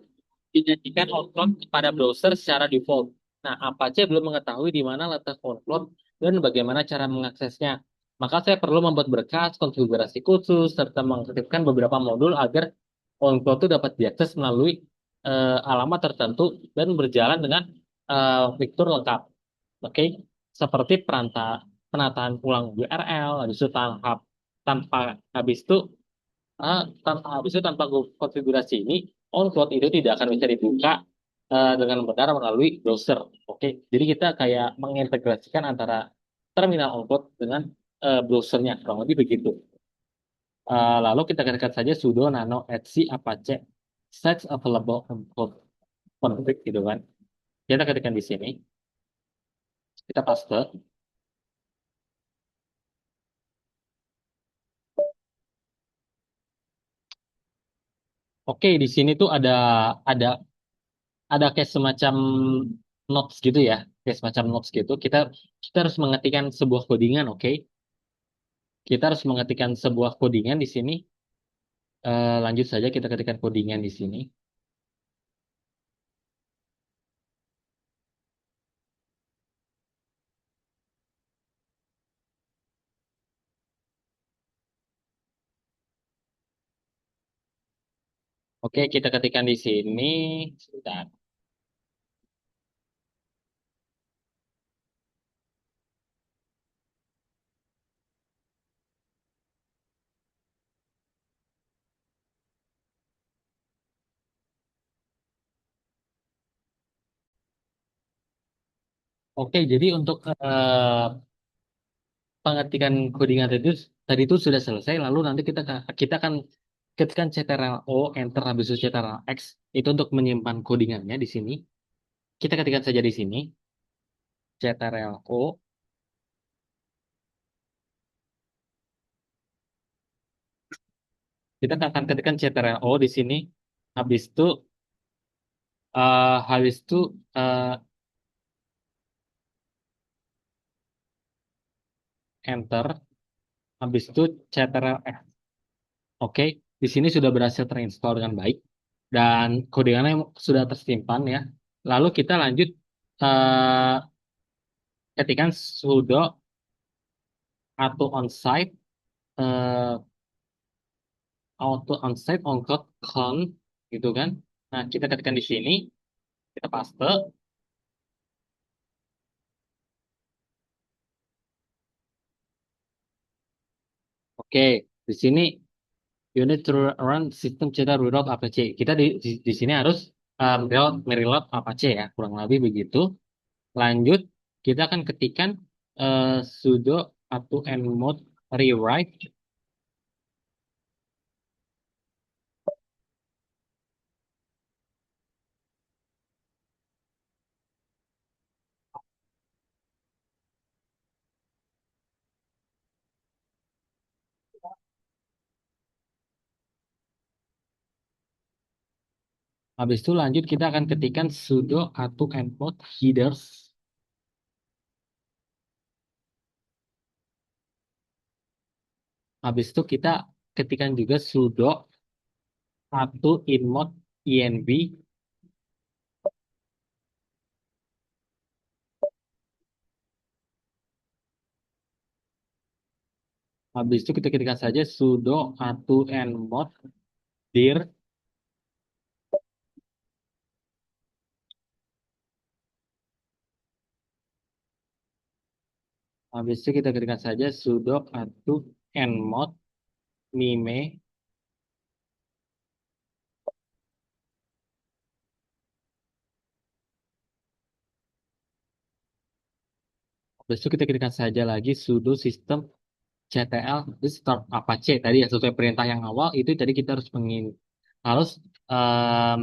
menyajikan outload kepada browser secara default. Nah, Apache belum mengetahui di mana letak outload dan bagaimana cara mengaksesnya. Maka saya perlu membuat berkas konfigurasi khusus serta mengaktifkan beberapa modul agar on-cloud itu dapat diakses melalui alamat tertentu dan berjalan dengan fitur lengkap. Oke, seperti penataan ulang URL, habis itu tanpa habis itu tanpa konfigurasi ini, on-cloud itu tidak akan bisa dibuka dengan benar melalui browser. Oke, jadi kita kayak mengintegrasikan antara terminal on-cloud dengan browsernya, kurang lebih begitu. Lalu kita ketikkan saja sudo nano etc apache set available on-cloud config gitu kan. Kita ketikkan di sini, kita paste. Oke, di sini tuh ada ada kayak semacam notes gitu ya, kayak semacam notes gitu. Kita harus mengetikkan sebuah codingan, oke? Kita harus mengetikkan sebuah codingan di sini. Lanjut saja kita ketikkan codingan di sini. Oke, kita ketikkan di sini. Sebentar. Oke, jadi untuk pengetikan codingan tadi itu sudah selesai. Lalu nanti kita akan ketikkan Ctrl O, Enter, habis itu Ctrl X. Itu untuk menyimpan codingannya di sini. Kita ketikkan saja di sini. Ctrl O. Kita akan ketikkan Ctrl O di sini. Habis itu, habis itu Enter. Habis itu Ctrl F. Oke, di sini sudah berhasil terinstall dengan baik dan codingannya sudah tersimpan ya. Lalu kita lanjut eh, ketikkan sudo auto onsite eh, auto onsite ongkot con gitu kan. Nah, kita ketikkan di sini, kita paste. Oke, di sini unit to run system cetar reload apache. Kita di sini harus mereload apache ya, kurang lebih begitu. Lanjut, kita akan ketikkan eh, sudo auto mode rewrite. Habis itu lanjut kita akan ketikkan sudo auto mode headers. Habis itu kita ketikkan juga sudo auto inmode env. Habis itu kita ketikkan saja sudo auto nmod dir. Habis itu kita ketikkan saja sudo auto nmod mime. Habis itu kita ketikkan saja lagi sudo system ctl restart apache tadi ya sesuai perintah yang awal itu tadi kita harus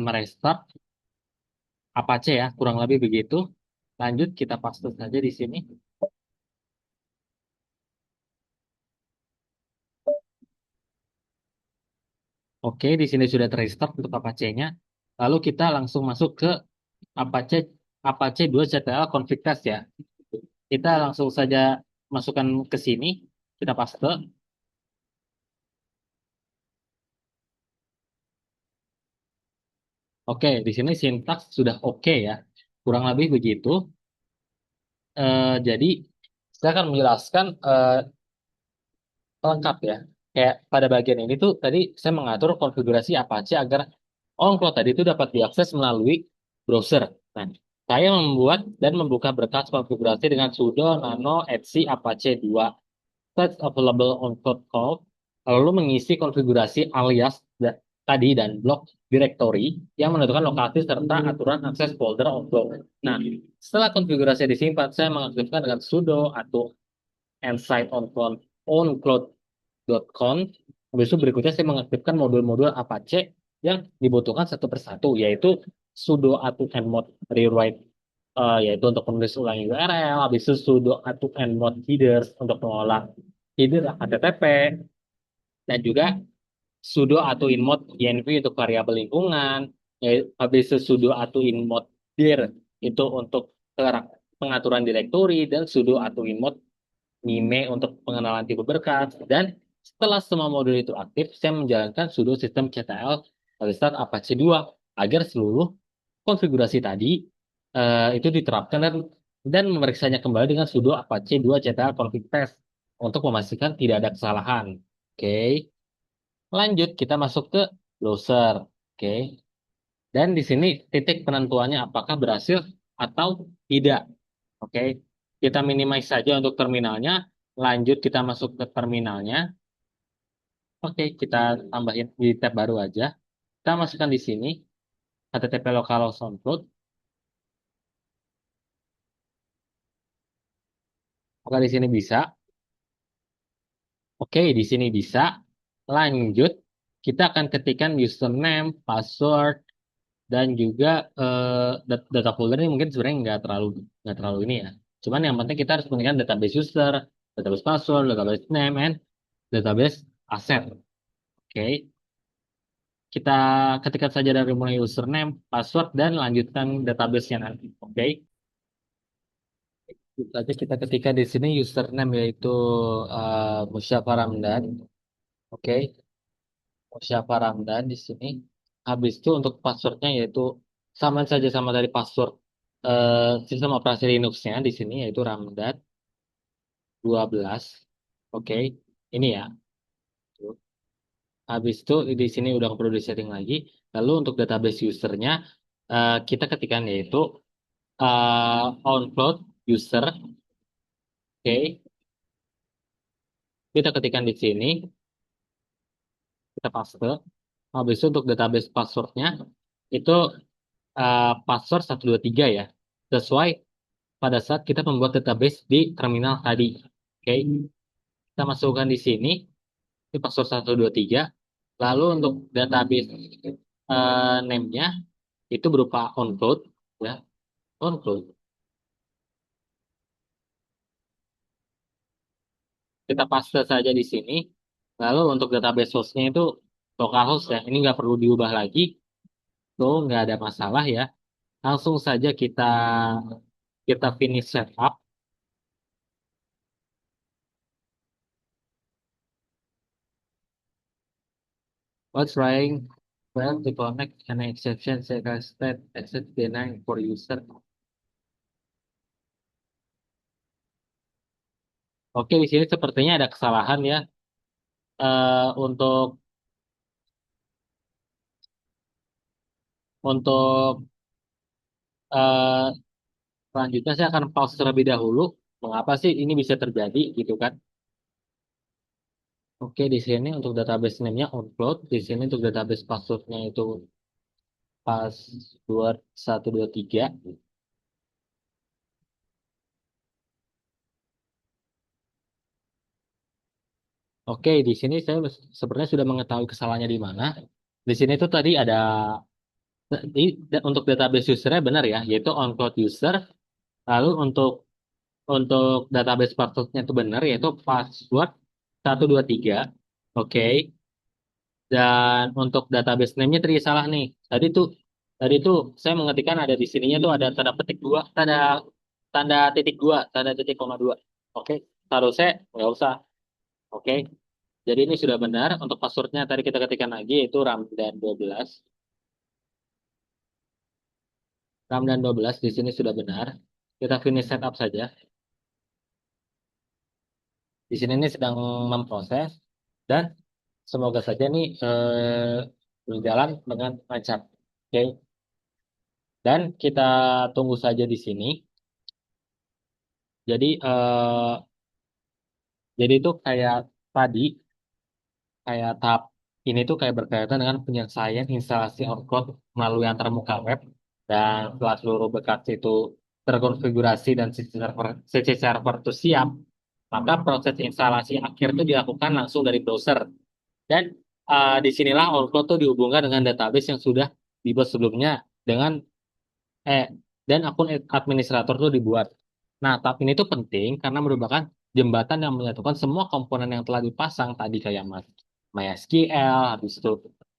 merestart apache ya kurang lebih begitu. Lanjut kita paste saja di sini. Oke, di sini sudah terrestart untuk Apache-nya. Lalu kita langsung masuk ke Apache Apache 2 CTL config test ya. Kita langsung saja masukkan ke sini, kita paste. Oke, di sini sintaks sudah oke ya. Kurang lebih begitu. Jadi saya akan menjelaskan lengkap ya. Kayak pada bagian ini tuh tadi saya mengatur konfigurasi Apache agar on-cloud tadi itu dapat diakses melalui browser. Nah, saya membuat dan membuka berkas konfigurasi dengan sudo nano etc apache 2 sets available on cloud call, lalu mengisi konfigurasi alias tadi dan blok directory yang menentukan lokasi serta aturan akses folder on cloud. Nah, setelah konfigurasi disimpan, saya mengaktifkan dengan sudo atau nsight on cloud.conf. Habis itu berikutnya saya mengaktifkan modul-modul Apache yang dibutuhkan satu persatu, yaitu sudo ato nmod rewrite, yaitu untuk menulis ulang URL, habis itu sudo ato nmod headers untuk mengolah header HTTP, dan juga sudo atau in mode env untuk variabel lingkungan, ya, habis itu sudo atau in mode dir itu untuk pengaturan direktori, dan sudo atau in mode Mime untuk pengenalan tipe berkas. Dan setelah semua modul itu aktif, saya menjalankan sudo sistem CTL restart Apache 2 agar seluruh konfigurasi tadi itu diterapkan, dan memeriksanya kembali dengan sudo Apache 2 CTL config test untuk memastikan tidak ada kesalahan. Oke, lanjut kita masuk ke browser. Oke, dan di sini titik penentuannya apakah berhasil atau tidak. Oke, kita minimize saja untuk terminalnya. Lanjut kita masuk ke terminalnya. Oke, kita tambahin di tab baru aja. Kita masukkan di sini http localhost on root. Oke, di sini bisa. Oke, di sini bisa. Lanjut, kita akan ketikkan username, password, dan juga data folder ini mungkin sebenarnya nggak terlalu ini ya. Cuman yang penting kita harus mengingat database user, database password, database name, and database asset. Oke, kita ketikkan saja dari mulai username, password, dan lanjutkan database-nya nanti. Oke, berarti kita ketikkan di sini username yaitu Musyafa Ramdan. Oke, Musyafa Ramdan di sini. Habis itu untuk passwordnya yaitu sama saja sama dari password sistem operasi Linux-nya di sini yaitu Ramdan 12. Oke, ini ya. Habis itu di sini udah perlu di setting lagi. Lalu untuk database usernya kita ketikkan yaitu onload user. Oke, kita ketikkan di sini, kita paste. Habis itu untuk database passwordnya itu password 123 ya, sesuai pada saat kita membuat database di terminal tadi. Oke, kita masukkan di sini, ini password 123. Lalu untuk database name-nya itu berupa onload ya, onload. Kita paste saja di sini. Lalu untuk database hostnya itu localhost ya. Ini nggak perlu diubah lagi. Tuh nggak ada masalah ya. Langsung saja kita finish setup. What's trying well to connect an exception set as state exit denied for user. Oke, di sini sepertinya ada kesalahan ya. Untuk eh, selanjutnya saya akan pause terlebih dahulu. Mengapa sih ini bisa terjadi gitu kan? Oke, di sini untuk database name-nya onload. Di sini untuk database passwordnya itu password 123. Oke, di sini saya sebenarnya sudah mengetahui kesalahannya di mana. Di sini tuh tadi ada untuk database usernya benar ya, yaitu onload user. Lalu untuk database passwordnya itu benar, yaitu password 123. Oke. Dan untuk database name-nya tadi salah nih. Tadi tuh saya mengetikkan ada di sininya tuh ada tanda petik dua, tanda titik dua, tanda titik koma dua. Oke, seharusnya nggak usah. Oke, jadi ini sudah benar. Untuk passwordnya tadi kita ketikkan lagi yaitu Ramdan 12. Ramdan 12 di sini sudah benar. Kita finish setup saja. Di sini ini sedang memproses dan semoga saja nih berjalan dengan lancar. Oke, dan kita tunggu saja di sini. Jadi itu kayak tadi, kayak tahap ini tuh kayak berkaitan dengan penyelesaian instalasi Outlook melalui antarmuka web, dan setelah seluruh berkas itu terkonfigurasi dan sisi server itu siap, maka proses instalasi akhir itu dilakukan langsung dari browser. Dan disinilah Outlook tuh dihubungkan dengan database yang sudah dibuat sebelumnya dengan eh dan akun administrator tuh dibuat. Nah, tab ini tuh penting karena merupakan jembatan yang menyatukan semua komponen yang telah dipasang tadi kayak Mas. MySQL, habis itu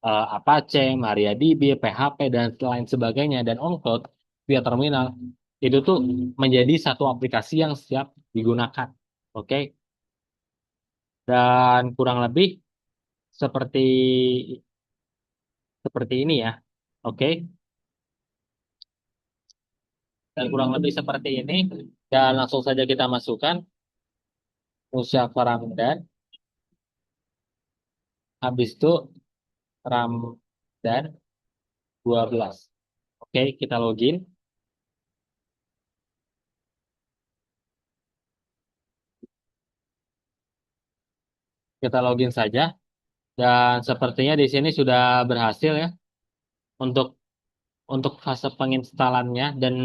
Apache, MariaDB, PHP, dan lain sebagainya, dan on-cloud via terminal, itu tuh menjadi satu aplikasi yang siap digunakan. Oke, dan kurang lebih seperti seperti ini ya. Oke, dan kurang lebih seperti ini. Dan langsung saja kita masukkan Musyafa Ramdan, habis itu Ramdan 12. Oke, kita login. Kita login saja. Dan sepertinya di sini sudah berhasil ya untuk fase penginstalannya dan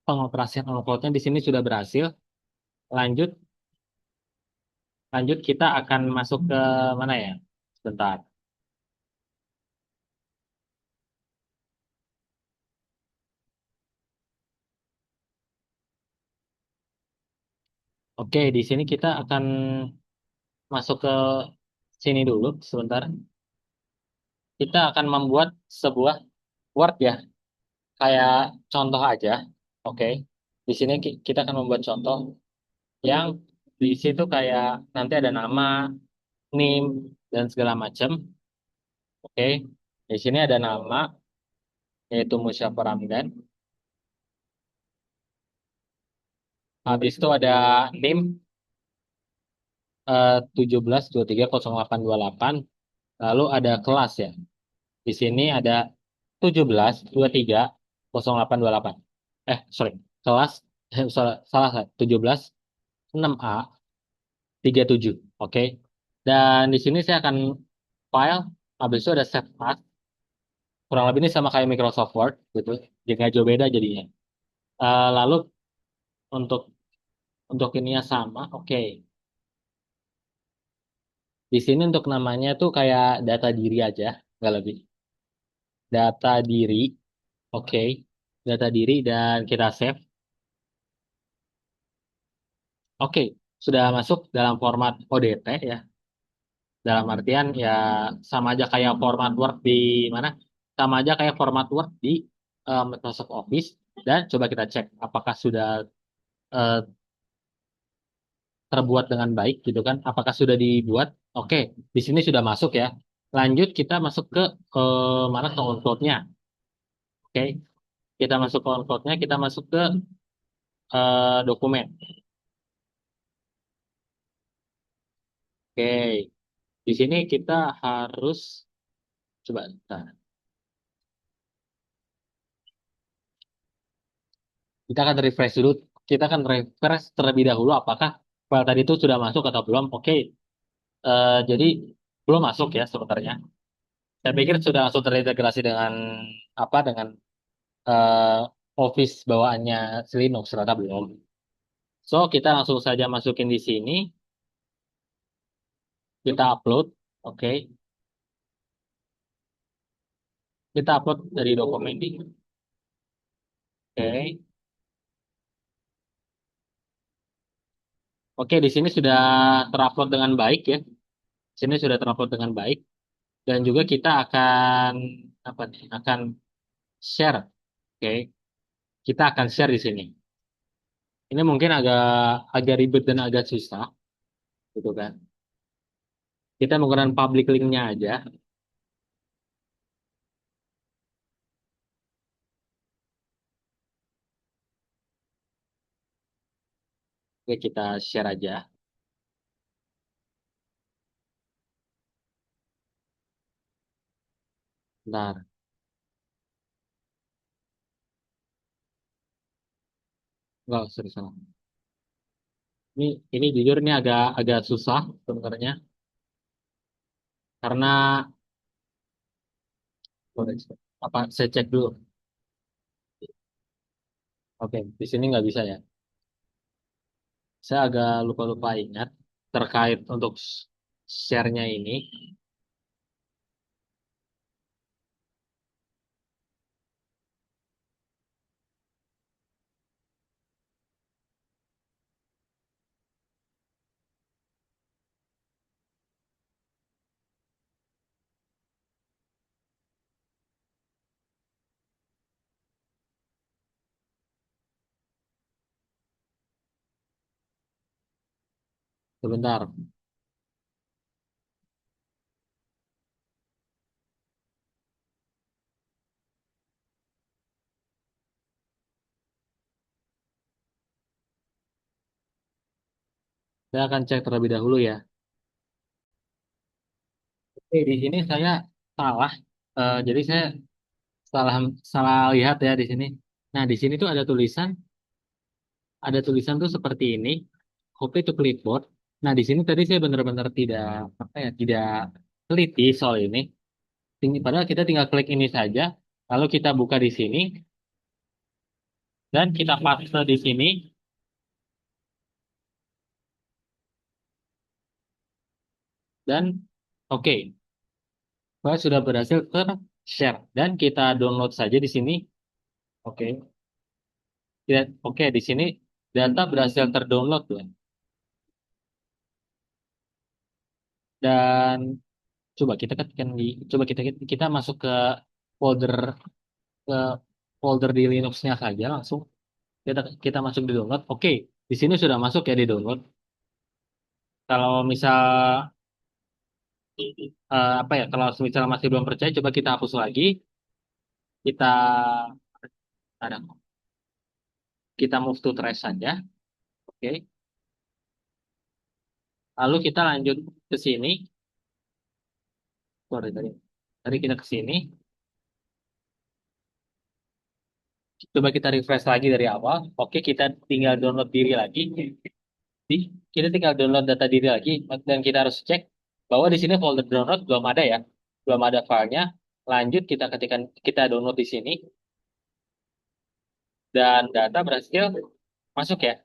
pengoperasian on-cloudnya di sini sudah berhasil. Lanjut, lanjut kita akan masuk ke mana ya? Sebentar. Oke, di sini kita akan masuk ke sini dulu sebentar. Kita akan membuat sebuah Word ya, kayak contoh aja. Oke. Di sini kita akan membuat contoh yang di situ kayak nanti ada nama, name, dan segala macam. Oke. Di sini ada nama yaitu Musyafar Ramdan. Habis itu ada name 17230828. Lalu ada kelas ya. Di sini ada 17230828. Sorry. Kelas salah salah 17 6A 37. Oke. Dan di sini saya akan file, habis itu ada save as. Kurang lebih ini sama kayak Microsoft Word gitu. Jadi nggak jauh beda jadinya. Lalu untuk ininya sama. Oke. Di sini untuk namanya tuh kayak data diri aja, nggak lebih. Data diri. Oke. Data diri dan kita save. Oke. Sudah masuk dalam format ODT ya. Dalam artian ya sama aja kayak format Word di mana? Sama aja kayak format Word di Microsoft Office. Dan coba kita cek apakah sudah eh, terbuat dengan baik gitu kan? Apakah sudah dibuat? Oke, di sini sudah masuk ya. Lanjut kita masuk ke mana ke on-cloud-nya. Oke, kita masuk ke on-cloud-nya, kita masuk ke dokumen. Oke, di sini kita harus coba. Nah, kita akan refresh dulu. Kita akan refresh terlebih dahulu apakah file tadi itu sudah masuk atau belum. Oke, jadi belum masuk ya sebenarnya. Saya pikir sudah langsung terintegrasi dengan apa dengan eh, Office bawaannya Linux, ternyata belum. So, kita langsung saja masukin di sini, kita upload, oke. Kita upload dari dokumen ini, oke. Oke, di sini sudah terupload dengan baik ya. Di sini sudah terupload dengan baik dan juga kita akan apa nih? Akan share, oke. Kita akan share di sini. Ini mungkin agak agak ribet dan agak susah, gitu kan. Kita menggunakan public link-nya aja. Oke, kita share aja. Bentar, enggak serius. Ini jujur ini agak agak susah sebenarnya karena apa saya cek dulu. Oke, di sini nggak bisa ya. Saya agak lupa-lupa ingat terkait untuk share-nya ini. Sebentar, saya akan cek terlebih dahulu ya. Oke, di sini saya salah. Jadi saya salah salah lihat ya di sini. Nah, di sini tuh ada tulisan tuh seperti ini, copy to clipboard. Nah, di sini tadi saya benar-benar tidak apa ya, tidak teliti soal ini. Padahal kita tinggal klik ini saja, lalu kita buka di sini dan kita paste di sini dan oke, file sudah berhasil ter-share dan kita download saja di sini. Oke, oke di sini data berhasil terdownload ya. Dan coba kita ketikkan coba kita masuk folder ke folder di Linux-nya saja langsung. Kita masuk di download. Oke, di sini sudah masuk ya di download. Kalau misal apa ya, kalau misal masih belum percaya, coba kita hapus lagi. Kita ada, kita move to trash saja. Oke, lalu kita lanjut ke sini. Sorry, tadi kita ke sini. Coba kita refresh lagi dari awal. Oke, kita tinggal download diri lagi. Kita tinggal download data diri lagi dan kita harus cek bahwa di sini folder download belum ada ya, belum ada filenya. Lanjut kita ketikkan kita download di sini dan data berhasil masuk ya.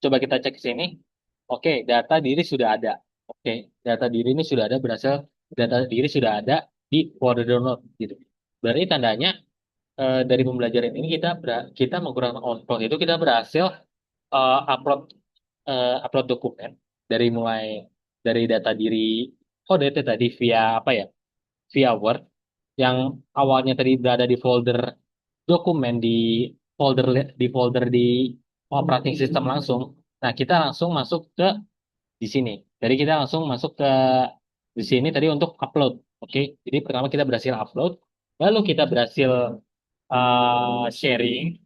Coba kita cek ke sini. Oke, data diri sudah ada. Oke, data diri ini sudah ada berhasil data diri sudah ada di folder download gitu. Berarti tandanya dari pembelajaran ini kita menggunakan on itu kita berhasil upload upload dokumen dari mulai dari data diri ODT tadi via apa ya, via Word yang awalnya tadi berada di folder dokumen di folder di operating system langsung. Nah, kita langsung masuk ke di sini. Jadi kita langsung masuk ke di sini tadi untuk upload. Oke, jadi pertama kita berhasil upload, lalu kita berhasil sharing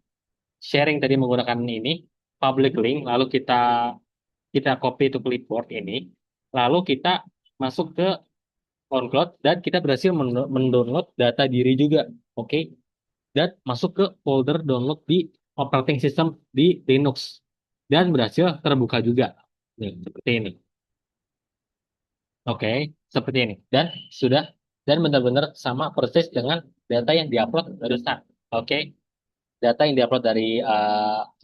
sharing tadi menggunakan ini public link, lalu kita kita copy to clipboard ini, lalu kita masuk ke OnCloud dan kita berhasil mendownload data diri juga, oke, dan masuk ke folder download di operating system di Linux dan berhasil terbuka juga, nih seperti ini, oke, seperti ini sudah dan benar-benar sama persis dengan data yang diupload barusan, oke. Data yang diupload dari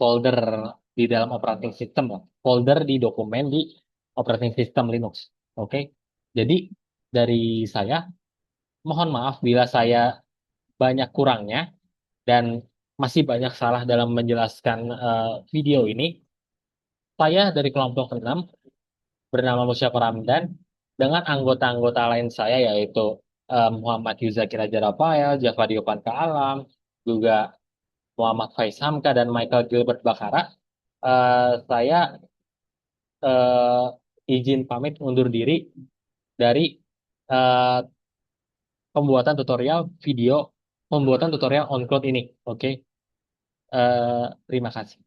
folder di dalam operating system, ya. Folder di dokumen di operating system Linux. Oke. Jadi dari saya, mohon maaf bila saya banyak kurangnya dan masih banyak salah dalam menjelaskan video ini. Saya dari kelompok 6 bernama Musyafa Ramdan dengan anggota-anggota lain saya yaitu Muhammad Yuzakir Rafael, Jafar Diopan Alam, juga Muhammad Faiz Hamka dan Michael Gilbert Bakara. Saya izin pamit undur diri dari eh, pembuatan tutorial video, pembuatan tutorial on cloud ini. Oke. Terima kasih.